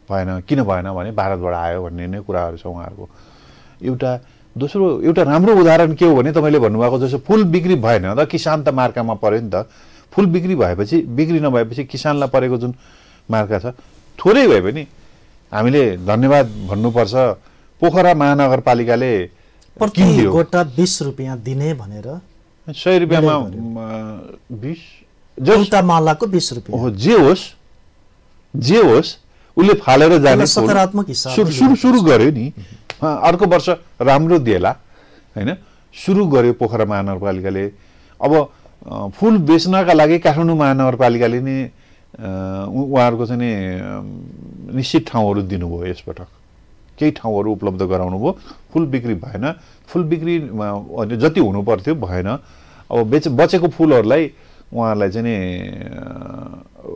भएन। किन भएन भने भारतबाट आयो भन्ने नै कुराहरू छ उहाँहरूको। दोस्रो एउटा राम्रो उदाहरण के हो भने तपाईँले भन्नुभएको जस्तो फुल बिक्री भएन र किसान त मार्कामा पर्यो नि त। फुल बिक्री नभएपछि किसानलाई परेको जुन मार्का छ थोरै भए पनि हामीले धन्यवाद भन्नुपर्छ। पोखरा महानगरपालिकाले प्रति गोटा 20 रुपियाँ दिने भनेर 100 रुपियाँमा 20 एउटा मालाको 20 रुपियाँ जे होस् उसले फालेर जाने सकारात्मक हिसाब सुरु गर्यो नि। अर्को वर्ष राम्रो दिएला होइन। सुरु गर्यो पोखरा महानगरपालिकाले। अब फुल बेच्नका लागि काठमाडौँ महानगरपालिकाले नि उहाँहरूको चाहिँ नि निश्चित ठाउँहरू दिनुभयो। यसपटक केही ठाउँहरू उपलब्ध गराउनु भयो। फुल बिक्री भएन, फुल बिक्री जति हुनु पर्थ्यो भएन। अब बचेको फुलहरूलाई उहाँहरूलाई चाहिँ नि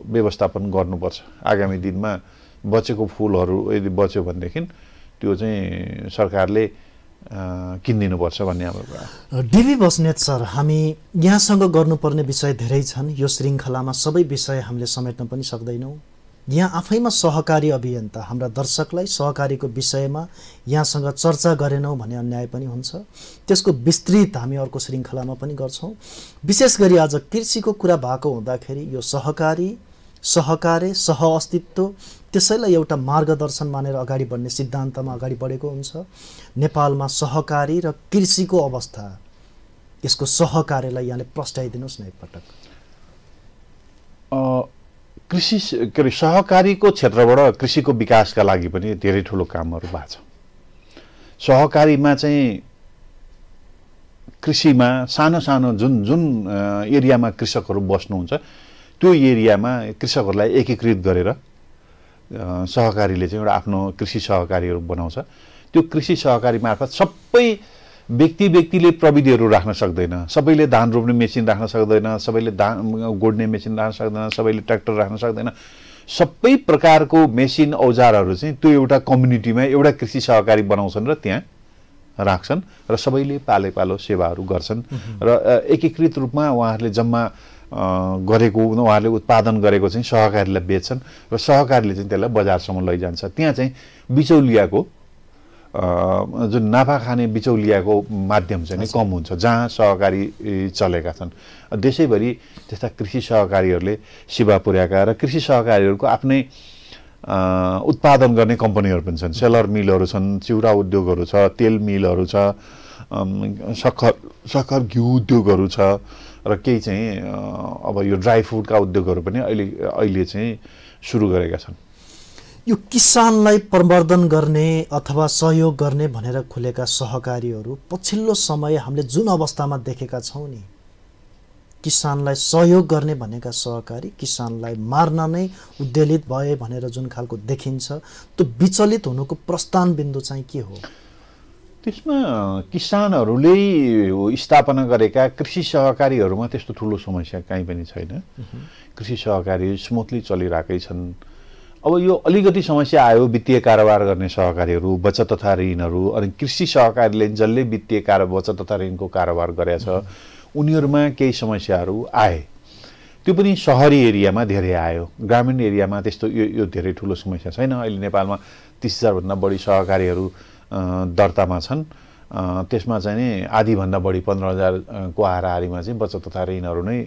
व्यवस्थापन गर्नुपर्छ। आगामी दिनमा बचेको फुलहरू यदि बच्यो भनेदेखि त्यो चाहिँ सरकारले किनिदिनुपर्छ भन्ने हाम्रो कुरा। डिबी बस्नेत सर, हामी यहाँसँग गर्नुपर्ने विषय धेरै छन्। यो श्रृङ्खलामा सबै विषय हामीले समेट्न पनि सक्दैनौँ। यहाँ आफैमा सहकारी अभियन्ता हाम्रा दर्शकलाई सहकारीको विषयमा यहाँसँग चर्चा गरेनौँ भने अन्याय पनि हुन्छ। त्यसको विस्तृत हामी अर्को श्रृङ्खलामा पनि गर्छौँ। विशेष गरी आज कृषिको कुरा भएको हुँदाखेरि यो सहकारी, सहकार्य, सहअस्तित्व त्यसैलाई एउटा मार्गदर्शन मानेर अगाडि बढ्ने सिद्धान्तमा अगाडि बढेको हुन्छ। नेपालमा सहकारी र कृषिको अवस्था, यसको सहकार्यलाई यहाँले प्रस्ताइदिनुहोस् न एकपटक। सहकारीको क्षेत्रबाट कृषिको विकासका लागि पनि धेरै ठुलो कामहरू भएको छ। सहकारीमा चाहिँ कृषिमा सानो सानो जुन एरियामा कृषकहरू बस्नुहुन्छ त्यो एरियामा कृषकहरूलाई एकीकृत गरेर सहकारीले चाहिँ एउटा आफ्नो कृषि सहकारीहरू बनाउँछ। त्यो कृषि सहकारी मार्फत सबै व्यक्तिले प्रविधिहरू राख्न सक्दैन, सबैले धान रोप्ने मेसिन राख्न सक्दैन, सबैले धान गोड्ने मेसिन राख्न सक्दैन, सबैले ट्र्याक्टर राख्न सक्दैन। सबै प्रकारको मेसिन औजारहरू चाहिँ त्यो एउटा कम्युनिटीमा एउटा कृषि सहकारी बनाउँछन् र त्यहाँ राख्छन् र सबैले पालो सेवाहरू गर्छन् र एकीकृत रूपमा उहाँहरूले जम्मा गरेको उहाँहरूले उत्पादन गरेको चाहिँ सहकारीलाई बेच्छन् र सहकारीले चाहिँ त्यसलाई बजारसम्म लैजान्छ। त्यहाँ चाहिँ बिचौलियाको जुन नाफा खाने बिचौलियाको माध्यम चाहिँ कम हुन्छ जहाँ सहकारी चलेका छन्। देशैभरि त्यस्ता कृषि सहकारीहरूले सेवा पुर्याएका र कृषि सहकारीहरूको आफ्नै उत्पादन गर्ने कम्पनीहरू पनि छन्, सेलर मिलहरू छन्, चिउरा उद्योगहरू छ, तेल मिलहरू छ, सक्खर घिउ उद्योगहरू छ र केही चाहिँ अब यो ड्राई फुडका उद्योगहरू पनि अहिले चाहिँ सुरु गरेका छन्। यो किसानलाई प्रवर्धन गर्ने अथवा सहयोग गर्ने भनेर खुलेका सहकारीहरू पछिल्लो समय हामीले जुन अवस्थामा देखेका छौँ नि, किसानलाई सहयोग गर्ने भनेका सहकारी किसानलाई मार्न नै उद्वेलित भए भनेर जुन खालको देखिन्छ, त्यो विचलित हुनुको प्रस्थान बिन्दु चाहिँ के हो? त्यसमा किसानहरूले स्थापना गरेका कृषि सहकारीहरूमा त्यस्तो ठुलो समस्या कहीँ पनि छैन। कृषि सहकारी स्मुथली चलिरहेकै छन्। अब यो अलिकति समस्या आयो वित्तीय कारोबार गर्ने सहकारीहरू, बचत तथा ऋणहरू, अनि कृषि सहकारीले जसले वित्तीय बचत तथा ऋणको कारोबार गरेछ उनीहरूमा केही समस्याहरू आए। त्यो पनि सहरी एरियामा धेरै आयो, ग्रामीण एरियामा त्यस्तो यो धेरै ठुलो समस्या छैन। अहिले नेपालमा 30,000 भन्दा बढी सहकारीहरू दर्तामा छन्। त्यसमा चाहिँ नि आधीभन्दा बढी 15,000 को हाराहारीमा चाहिँ बचत तथा ऋणहरू नै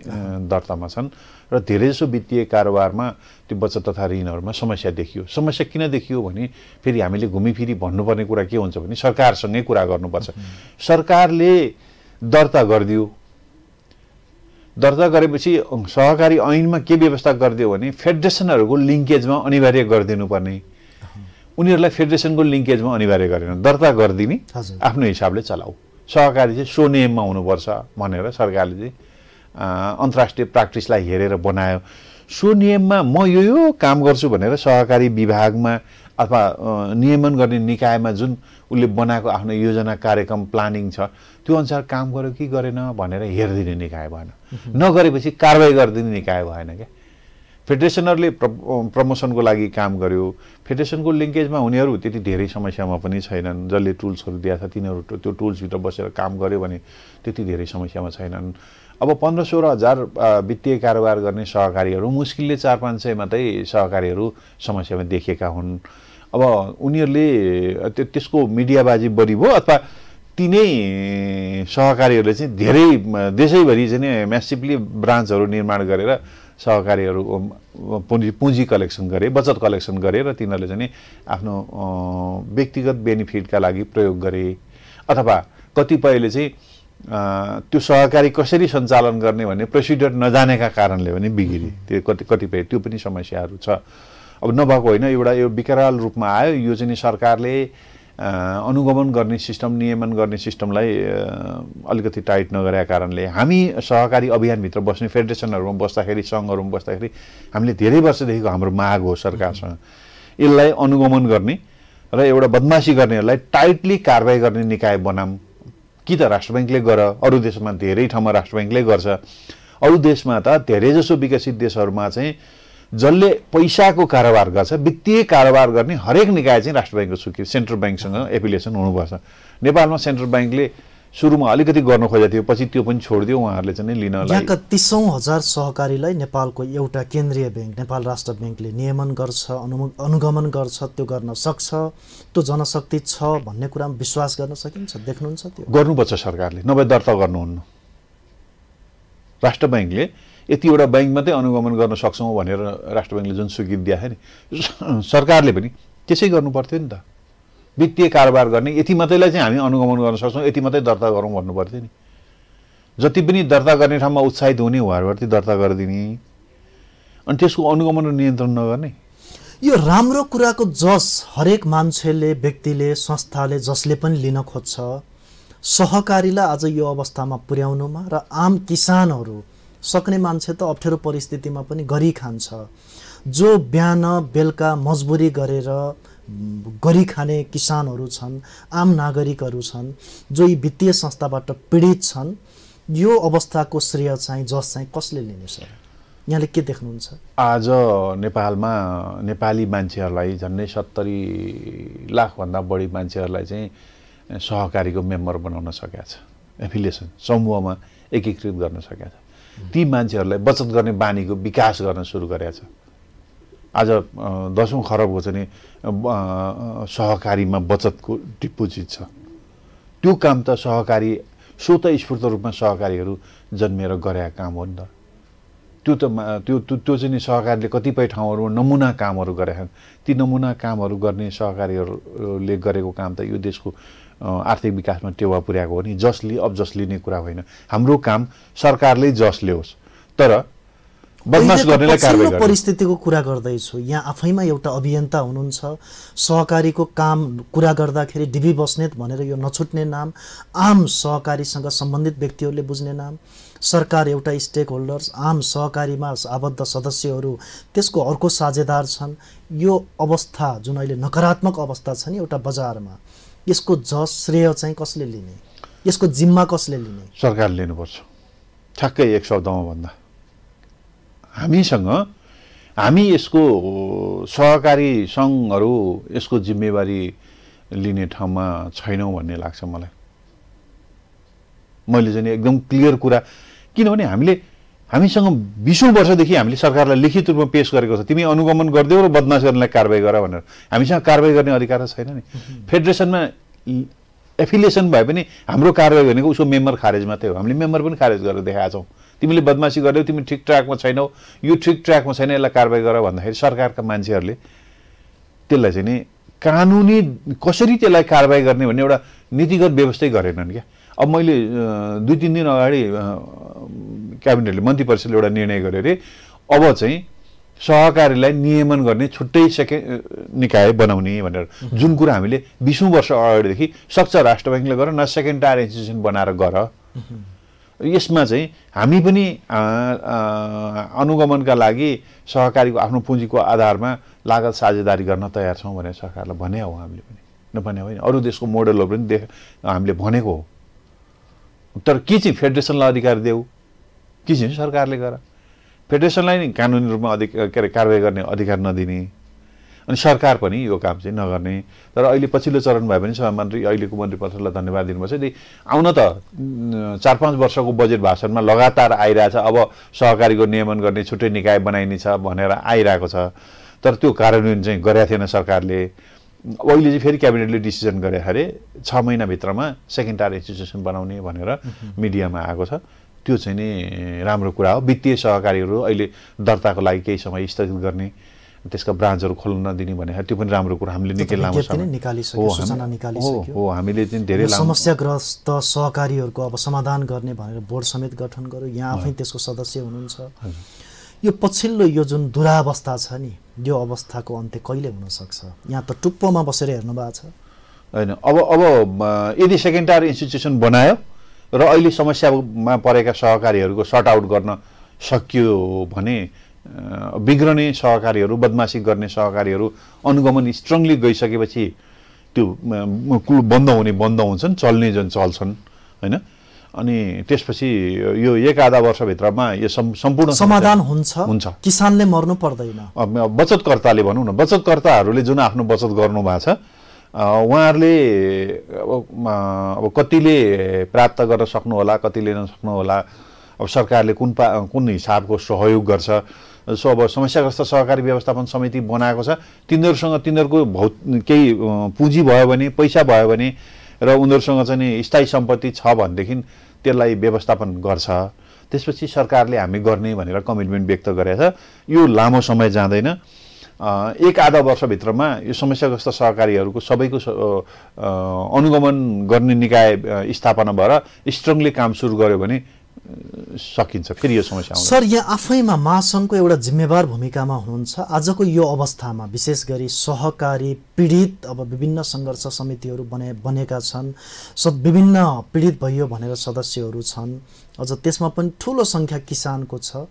दर्तामा छन् र धेरैजसो वित्तीय कारोबारमा त्यो बचत तथा ऋणहरूमा समस्या देखियो। समस्या किन देखियो भने फेरि हामीले घुमिफिरी भन्नुपर्ने कुरा के हुन्छ भने सरकारसँगै कुरा गर्नुपर्छ। सरकारले दर्ता गरिदियो, दर्ता गरेपछि सहकारी ऐनमा के व्यवस्था गरिदियो भने फेडरेसनहरूको लिङ्केजमा अनिवार्य गरिदिनु पर्ने, उनीहरूलाई फेडरेसनको लिङ्केजमा अनिवार्य गरेन, दर्ता गरिदिने, आफ्नो हिसाबले चलाऊ, सहकारी चाहिँ सो नियममा हुनुपर्छ भनेर सरकारले चाहिँ अन्तर्राष्ट्रिय प्र्याक्टिसलाई हेरेर बनायो। सो नियममा म यो काम गर्छु भनेर सहकारी विभागमा अथवा नियमन गर्ने निकायमा जुन उसले बनाएको आफ्नो योजना कार्यक्रम प्लानिङ छ त्यो अनुसार काम गर्यो कि गरेन भनेर हेरिदिने निकाय भएन, नगरेपछि कारबाही गरिदिने निकाय भएन क्या। फेडरेसनहरूले प्रमोसनको लागि काम गर्यो, फेडरेसनको लिङ्केजमा हुनेहरू त्यति धेरै समस्यामा पनि छैनन्, जसले टुल्सहरू दिएको छ तिनीहरू त्यो टुल्सभित्र बसेर काम गर्यो भने त्यति धेरै समस्यामा छैनन्। अब 15-16 हजार वित्तीय कारोबार गर्ने सहकारीहरू मुस्किलले 400-500 मात्रै सहकारीहरू समस्यामा देखिएका हुन्। अब उनीहरूले त्यसको मिडियाबाजी बढी भयो अथवा तिनै सहकारीहरूले चाहिँ धेरै देशैभरि चाहिँ म्यासिभली ब्रान्चहरू निर्माण गरेर सहकारीहरू पुँजी कलेक्सन गरे, बचत कलेक्सन गरे र तिनीहरूले चाहिँ आफ्नो व्यक्तिगत बेनिफिटका लागि प्रयोग गरे अथवा कतिपयले चाहिँ त्यो सहकारी कसरी सञ्चालन गर्ने भन्ने प्रोसिड्युर नजानेका कारणले पनि बिग्री, त्यो कतिपय त्यो पनि समस्याहरू छ। अब नभएको होइन, एउटा यो विकराल रूपमा आयो। यो चाहिँ सरकारले अनुगमन गर्ने सिस्टम, नियमन गर्ने सिस्टमलाई अलिकति टाइट नगरेका कारणले हामी सहकारी अभियानभित्र बस्ने फेडरेसनहरूमा बस्दाखेरि, सङ्घहरूमा बस्दाखेरि हामीले धेरै वर्षदेखिको हाम्रो माग हो सरकारसँग यसलाई अनुगमन गर्ने र एउटा बदमासी गर्नेहरूलाई टाइटली कारबाही गर्ने निकाय बनाऊँ। कि त राष्ट्र ब्याङ्कले गर, अरू देशमा धेरै ठाउँमा राष्ट्र ब्याङ्कले गर्छ, अरू देशमा त धेरैजसो विकसित देशहरूमा चाहिँ जसले पैसाको कारोबार गर्छ, वित्तीय कारोबार गर्ने हरेक निकाय चाहिँ राष्ट्र ब्याङ्कको स्वीकृति, सेन्ट्रल ब्याङ्कसँग एफिलिएसन हुनुपर्छ। नेपालमा सेन्ट्रल ब्याङ्कले सुरुमा अलिकति गर्नु खोजेको थियो, पछि त्यो पनि छोडिदियो उहाँहरूले चाहिँ लिनलाई। यहाँका 30,000 सहकारीलाई नेपालको एउटा केन्द्रीय ब्याङ्क नेपाल राष्ट्र ब्याङ्कले नियमन गर्छ, अनुगमन गर्छ, त्यो गर्न सक्छ, त्यो जनशक्ति छ भन्ने कुरामा विश्वास गर्न सकिन्छ? देख्नुहुन्छ त्यो? गर्नुपर्छ सरकारले, नभए दर्ता गर्नुहुन्न। राष्ट्र ब्याङ्कले यतिवटा ब्याङ्क मात्रै अनुगमन गर्न सक्छौँ भनेर राष्ट्र ब्याङ्कले जुन स्वीकृति दिएको नि, सरकारले पनि त्यसै गर्नु पर्थ्यो नि त। वित्तीय कारोबार गर्ने यति मात्रैलाई चाहिँ हामी अनुगमन गर्न सक्छौँ, यति मात्रै दर्ता गरौँ भन्नु पर्थ्यो नि। जति पनि दर्ता गर्ने ठाउँमा उत्साहित हुने उहाँहरूप्रति दर्ता गरिदिने अनि त्यसको अनुगमन र नियन्त्रण नगर्ने। यो राम्रो कुराको जस हरेक मान्छेले, व्यक्तिले, संस्थाले जसले पनि लिन खोज्छ, सहकारीलाई आज यो अवस्थामा पुर्याउनुमा र आम किसानहरू सक्ने मान्छे त अप्ठ्यारो परिस्थितिमा पनि गरी खान्छ, जो बिहान बेलुका मजबुरी गरेर गरी खाने किसानहरू छन्, आम नागरिकहरू छन् जो यी वित्तीय संस्थाबाट पीडित छन्, यो अवस्थाको श्रेय चाहिँ जस चाहिँ कसले लिने सर? यहाँले के देख्नुहुन्छ? आज नेपालमा नेपाली मान्छेहरूलाई झन्डै 70 लाखभन्दा बढी मान्छेहरूलाई चाहिँ सहकारीको मेम्बर बनाउन सकेका छ, एफिलिएसन समूहमा एकीकृत गर्न सकेका छ। ती मान्छेहरूलाई बचत गर्ने बानीको विकास गर्न सुरु गरेका छ। आज 10औं खरबको चाहिँ सहकारीमा बचतको डिपोजिट छ। त्यो काम त सहकारी स्वतःस्फूर्त रूपमा सहकारीहरू जन्मेर गरेका काम हो नि त। त्यो चाहिँ नि सहकारीले कतिपय ठाउँहरूमा नमुना कामहरू गरेका छन्। ती नमुना कामहरू गर्ने सहकारीहरूले गरेको काम त यो देशको आर्थिक विकासमा टेवा पुर्याएको हो नि। जस लिने कुरा होइन। हाम्रो काम सरकारले जस ल्याओस्, तर बदमास गर्नेलाई कारबाही गर्ने परिस्थितिको कुरा गर्दैछु। यहाँ आफैमा एउटा अभियन्ता हुनुहुन्छ, सहकारीको काम कुरा गर्दाखेरि डीबी बस्नेत भनेर यो नछुट्ने नाम, आम सहकारीसँग सम्बन्धित व्यक्तिहरूले बुझ्ने नाम, सरकार एउटा स्टेक होल्डर्स, आम सहकारीमा आबद्ध सदस्यहरू त्यसको अर्को साझेदार छन्। यो अवस्था जुन अहिले नकारात्मक अवस्था छ नि एउटा बजारमा, यसको जस श्रेय चाहिँ कसले लिने? यसको जिम्मा कसले लिने? सरकारले लिनुपर्छ। ठ्याक्कै एक शब्दमा भन्दा हामी यसको सहकारी सङ्घहरू यसको जिम्मेवारी लिने ठाउँमा छैनौँ भन्ने लाग्छ मलाई। मैले चाहिँ एकदम क्लियर कुरा, किनभने हामीसँग 20औं वर्षदेखि हामीले सरकारलाई लिखित रूपमा पेश गरेको छ, तिमी अनुगमन गरिदेऊ र बदमास गर्नेलाई कारबाही गर भनेर। हामीसँग कारबाही गर्ने अधिकार छैन नि। फेडरेसनमा एफिलिएसन भए पनि हाम्रो कारबाही भनेको उसको मेम्बर खारेज मात्रै हो। हामीले मेम्बर पनि खारेज गरेर देखाएका छौँ। तिमीले बदमासी गर्यौ, तिमी ठिक ट्र्याकमा छैनौ, यो ठिक ट्र्याकमा छैन, यसलाई कारबाही गर भन्दाखेरि सरकारका मान्छेहरूले त्यसलाई चाहिँ नि कानुनी कसरी त्यसलाई कारबाही गर्ने भन्ने एउटा नीतिगत व्यवस्थै गरेनन् क्या। अब मैले 2-3 दिन अगाडि क्याबिनेटले मन्त्री परिषदले एउटा निर्णय गर्यो अरे, अब चाहिँ सहकारीलाई नियमन गर्ने छुट्टै निकाय बनाउने भनेर। जुन कुरा हामीले 20औं वर्ष अगाडिदेखि सक्छ राष्ट्र ब्याङ्कले गर न सेकेन्ड टायर इन्स्टिट्युसन बनाएर गर। यसमा चाहिँ हामी पनि अनुगमनका लागि सहकारीको आफ्नो पुँजीको आधारमा लागत साझेदारी गर्न तयार छौँ भनेर सरकारलाई भने हो। हामीले पनि नभने होइन, अरू देशको मोडलहरू पनि हामीले भनेको हो। तर के चाहिँ फेडरेसनलाई अधिकार देऊ, के चाहिँ सरकारले गर। फेडरेसनलाई नि कानुनी रूपमा कारबाही गर्ने अधिकार नदिने, अनि सरकार पनि यो काम चाहिँ नगर्ने। तर अहिले पछिल्लो चरण भए पनि सभामन्त्री अहिलेको मन्त्री परिषदलाई धन्यवाद दिनुपर्छ। आउन त 4-5 वर्षको बजेट भाषणमा लगातार आइरहेछ, अब सहकारीको नियमन गर्ने छुट्टै निकाय बनाइने छ भनेर आइरहेको छ। तर त्यो कार्यान्वयन चाहिँ गरेका थिएन सरकारले। अहिले चाहिँ फेरि क्याबिनेटले डिसिजन गरे अरे 6 महिनाभित्रमा सेकेन्ड टायर इन्स्टिट्युसन बनाउने भनेर मिडियामा आएको छ। त्यो चाहिँ नि राम्रो कुरा हो। वित्तीय सहकारीहरू अहिले दर्ताको लागि केही समय स्थगित गर्ने, त्यसका ब्रान्चहरू खोल्न नदिने भने त्यो पनि राम्रो कुरा। हामीले निकै लामो समय निकालिसक्यो। हामीले चाहिँ धेरै समस्याग्रस्त सहकारीहरूको अब समाधान गर्ने भनेर बोर्ड समेत गठन गर्यो। यहाँ आफै त्यसको सदस्य हुनुहुन्छ। यो पछिल्लो यो जुन दुरावस्था छ नि, यो अवस्थाको अन्त्य कहिले हुन सक्छ? यहाँ त टुप्पोमा बसेर हेर्नु भएको छ होइन। अब यदि सेकेन्ड टायर इन्स्टिट्युसन बनायो र अहिले समस्यामा परेका सहकारीहरूको सर्ट आउट गर्न सकियो भने बिग्रने सहकारीहरू, बदमासी गर्ने सहकारीहरू अनुगमन स्ट्रङली गइसकेपछि त्यो बन्द हुन्छन्, चल्ने जन चल्छन् होइन। अनि त्यसपछि यो 1-आधा वर्षभित्रमा यो सम्पूर्ण समाधान हुन्छ। किसानले मर्नु पर्दैन। बचतकर्ताले भनौँ न, बचतकर्ताहरूले जुन आफ्नो बचत गर्नु भएको छ उहाँहरूले अब कतिले प्राप्त गर्न सक्नु होला, कतिले नसक्नु होला। अब सरकारले कुन हिसाबको सहयोग गर्छ। सो अब समस्याग्रस्त सहकारी व्यवस्थापन समिति बनाएको छ। तिनीहरूको केही पुँजी भयो भने, पैसा भयो भने र उनीहरूसँग चाहिँ नि स्थायी सम्पत्ति छ भनेदेखि त्यसलाई व्यवस्थापन गर्छ। त्यसपछि सरकारले हामी गर्ने भनेर कमिटमेन्ट व्यक्त गरेको छ। यो लामो समय जाँदैन। 1-आधा वर्षभित्रमा यो समस्याग्रस्त सहकारीहरूको सबैको अनुगमन गर्ने निकाय स्थापना भएर स्ट्रङली काम सुरु गर्यो भने सकिन्छ। फेरि यो समस्या आउँछ। सर, यहाँ आफैमा महासङ्घको एउटा जिम्मेवार भूमिकामा हुनुहुन्छ। आजको यो अवस्थामा विशेष गरी सहकारी पीडित, अब विभिन्न सङ्घर्ष समितिहरू बनेका छन्, विभिन्न पीडित भयो भनेर सदस्यहरू छन्, अझ त्यसमा पनि ठुलो सङ्ख्या किसानको छ।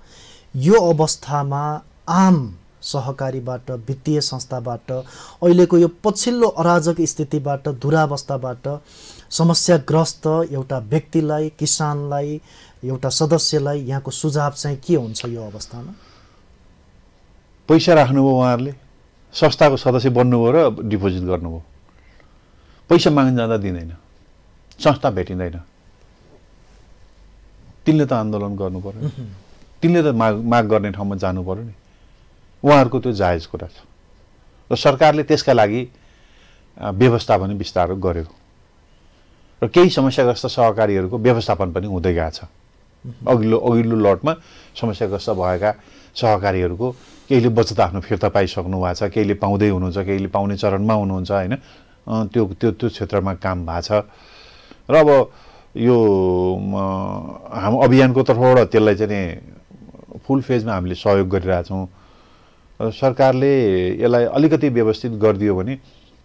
यो अवस्थामा आम सहकारीबाट, वित्तीय संस्थाबाट, अहिलेको यो पछिल्लो अराजक स्थितिबाट, दुरावस्थाबाट समस्याग्रस्त एउटा व्यक्तिलाई, किसानलाई, एउटा सदस्यलाई यहाँको सुझाव चाहिँ के हुन्छ यो अवस्थामा? पैसा राख्नुभयो उहाँहरूले, संस्थाको सदस्य बन्नुभयो र डिपोजिट गर्नुभयो। पैसा माग्न जाँदा दिँदैन, संस्था भेटिँदैन। तिनले त आन्दोलन गर्नु पर्यो, तिनले त माग गर्ने ठाउँमा जानु पर्यो नि। उहाँहरूको त्यो जायज कुरा छ र सरकारले त्यसका लागि व्यवस्था पनि विस्तार गर्यो र केही समस्याग्रस्त सहकारीहरूको व्यवस्थापन पनि हुँदै गएको छ। अघिल्लो लटमा समस्याग्रस्त भएका सहकारीहरूको केहीले बचत आफ्नो फिर्ता पाइसक्नु भएको छ, केहीले पाउँदै हुनुहुन्छ, केहीले पाउने चरणमा हुनुहुन्छ होइन। त्यो क्षेत्रमा काम भएको छ र अब यो हाम्रो अभियानको तर्फबाट त्यसलाई चाहिँ फुल फेजमा हामीले सहयोग गरिरहेछौँ। सरकारले यसलाई अलिकति व्यवस्थित गरिदियो भने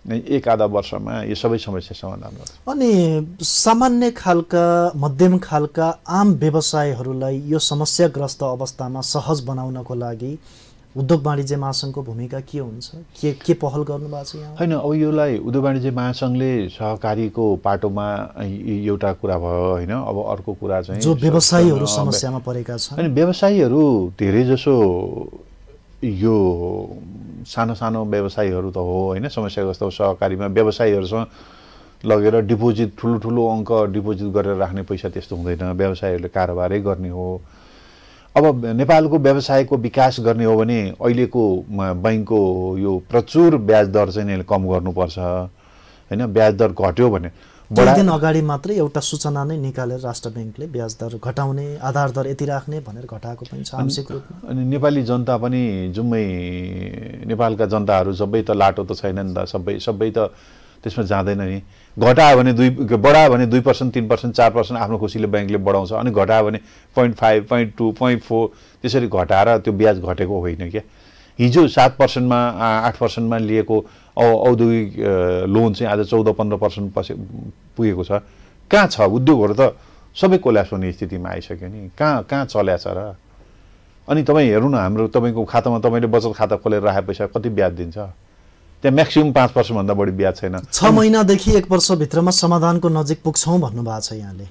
एक आधा वर्षमा यो सबै समस्या समाधान गर्छ। अनि सामान्य खालका, मध्यम खालका आम व्यवसायहरूलाई यो समस्याग्रस्त अवस्थामा सहज बनाउनको लागि उद्योग वाणिज्य महासङ्घको भूमिका के हुन्छ? के पहल गर्नुभएको छ यहाँ? होइन, अब यसलाई उद्योग वाणिज्य महासङ्घले सहकारीको पाटोमा एउटा कुरा भयो होइन। अब अर्को कुरा चाहिँ जो व्यवसायीहरू समस्यामा परेका छन्, अनि व्यवसायीहरू धेरै जसो यो सानो सानो व्यवसायीहरू त हो होइन, समस्याग्रस्त सहकारीमा व्यवसायीहरूसँग लगेर डिपोजिट ठुलो अङ्क डिपोजिट गरेर राख्ने पैसा त्यस्तो हुँदैन, व्यवसायीहरूले कारोबारै गर्ने हो। अब नेपालको व्यवसायको विकास गर्ने हो भने अहिलेको बैङ्कको यो प्रचुर ब्याज दर चाहिँ कम गर्नुपर्छ होइन। ब्याज दर घट्यो भने केही दिन अगाडि मात्रै एउटा सूचना नै निकालेर राष्ट्र ब्याङ्कले ब्याज दर घटाउने, आधार दर यति राख्ने भनेर घटाएको पनि छ आंशिक रूपमा। अनि नेपाली जनता पनि जुम्मै नेपालका जनताहरू सबै त लाटो त छैन नि त, सबै त त्यसमा जाँदैन नि। घटायो भने बढायो भने 2%, 3%, 4% आफ्नो खुसीले ब्याङ्कले बढाउँछ, अनि घटायो भने 0.5, 0.2, 0.4 त्यसरी घटाएर त्यो ब्याज घटेको होइन क्या। हिजो 7%मा 8%मा लिएको औद्योगिक लोन चाहिँ आज 14-15% पुगेको छ। कहाँ छ? उद्योगहरू त सबै कोल्याप्स हुने स्थितिमा आइसक्यो नि। कहाँ चल्या छ र? अनि तपाईँ हेर्नु न, हाम्रो तपाईँको खातामा तपाईँले बचत खाता खोलेर राखे पैसा कति ब्याज दिन्छ? त्यहाँ म्याक्सिमम 5% भन्दा बढी ब्याज छैन। 6 महिनादेखि 1 वर्षभित्रमा समाधानको नजिक पुग्छौँ भन्नुभएको छ यहाँले।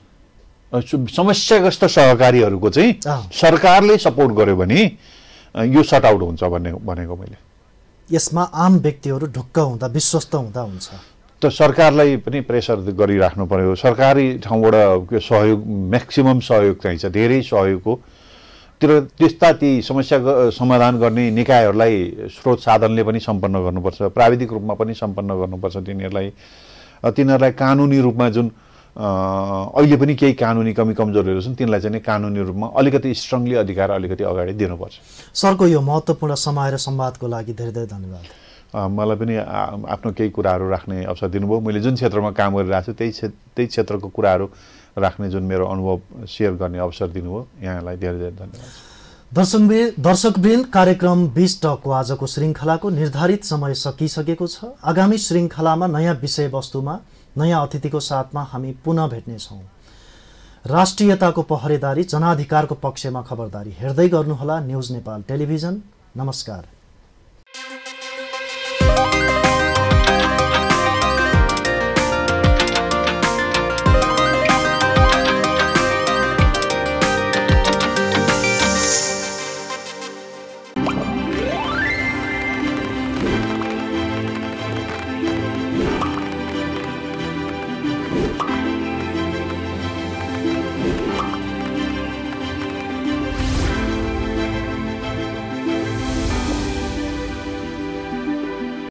समस्याग्रस्त सहकारीहरूको चाहिँ सरकारले सपोर्ट गर्यो भने यो सट आउट हुन्छ भनेको मैले। यसमा आम व्यक्तिहरू ढुक्क हुँदा, विश्वस्त हुँदा हुन्छ। त सरकारलाई पनि प्रेसर गरिराख्नु पर्यो। सरकारी ठाउँबाट सहयोग, म्याक्सिमम सहयोग चाहिन्छ, धेरै सहयोग हो। त्यस्ता ती समस्या समाधान गर्ने निकायहरूलाई स्रोत साधनले पनि सम्पन्न गर्नुपर्छ, प्राविधिक रूपमा पनि सम्पन्न गर्नुपर्छ। तिनीहरूलाई कानुनी रूपमा जुन अहिले पनि केही कानुनी कमी कमजोरीहरू छन् तिनलाई चाहिँ कानुनी रूपमा अलिकति स्ट्रङली अधिकार अलिकति अगाडि दिनुपर्छ। सरको यो महत्त्वपूर्ण समय र संवादको लागि धेरै धेरै धन्यवाद। मलाई पनि आफ्नो केही कुराहरू राख्ने अवसर दिनुभयो। मैले जुन क्षेत्रमा काम गरिरहेको छु त्यही क्षेत्रको कुराहरू राख्ने जुन मेरो अनुभव सेयर गर्ने अवसर दिनुभयो, यहाँलाई धेरै धेरै धन्यवाद। दर्शकवृन्द, कार्यक्रम 20 टकको आजको श्रृङ्खलाको निर्धारित समय सकिसकेको छ। आगामी श्रृङ्खलामा नयाँ विषयवस्तुमा, नयाँ अतिथिको साथमा हामी पुनः भेट्नेछौँ। राष्ट्रियताको पहरेदारी, जनाधिकारको पक्षमा खबरदारी हेर्दै गर्नुहोला न्युज नेपाल टेलिभिजन। नमस्कार।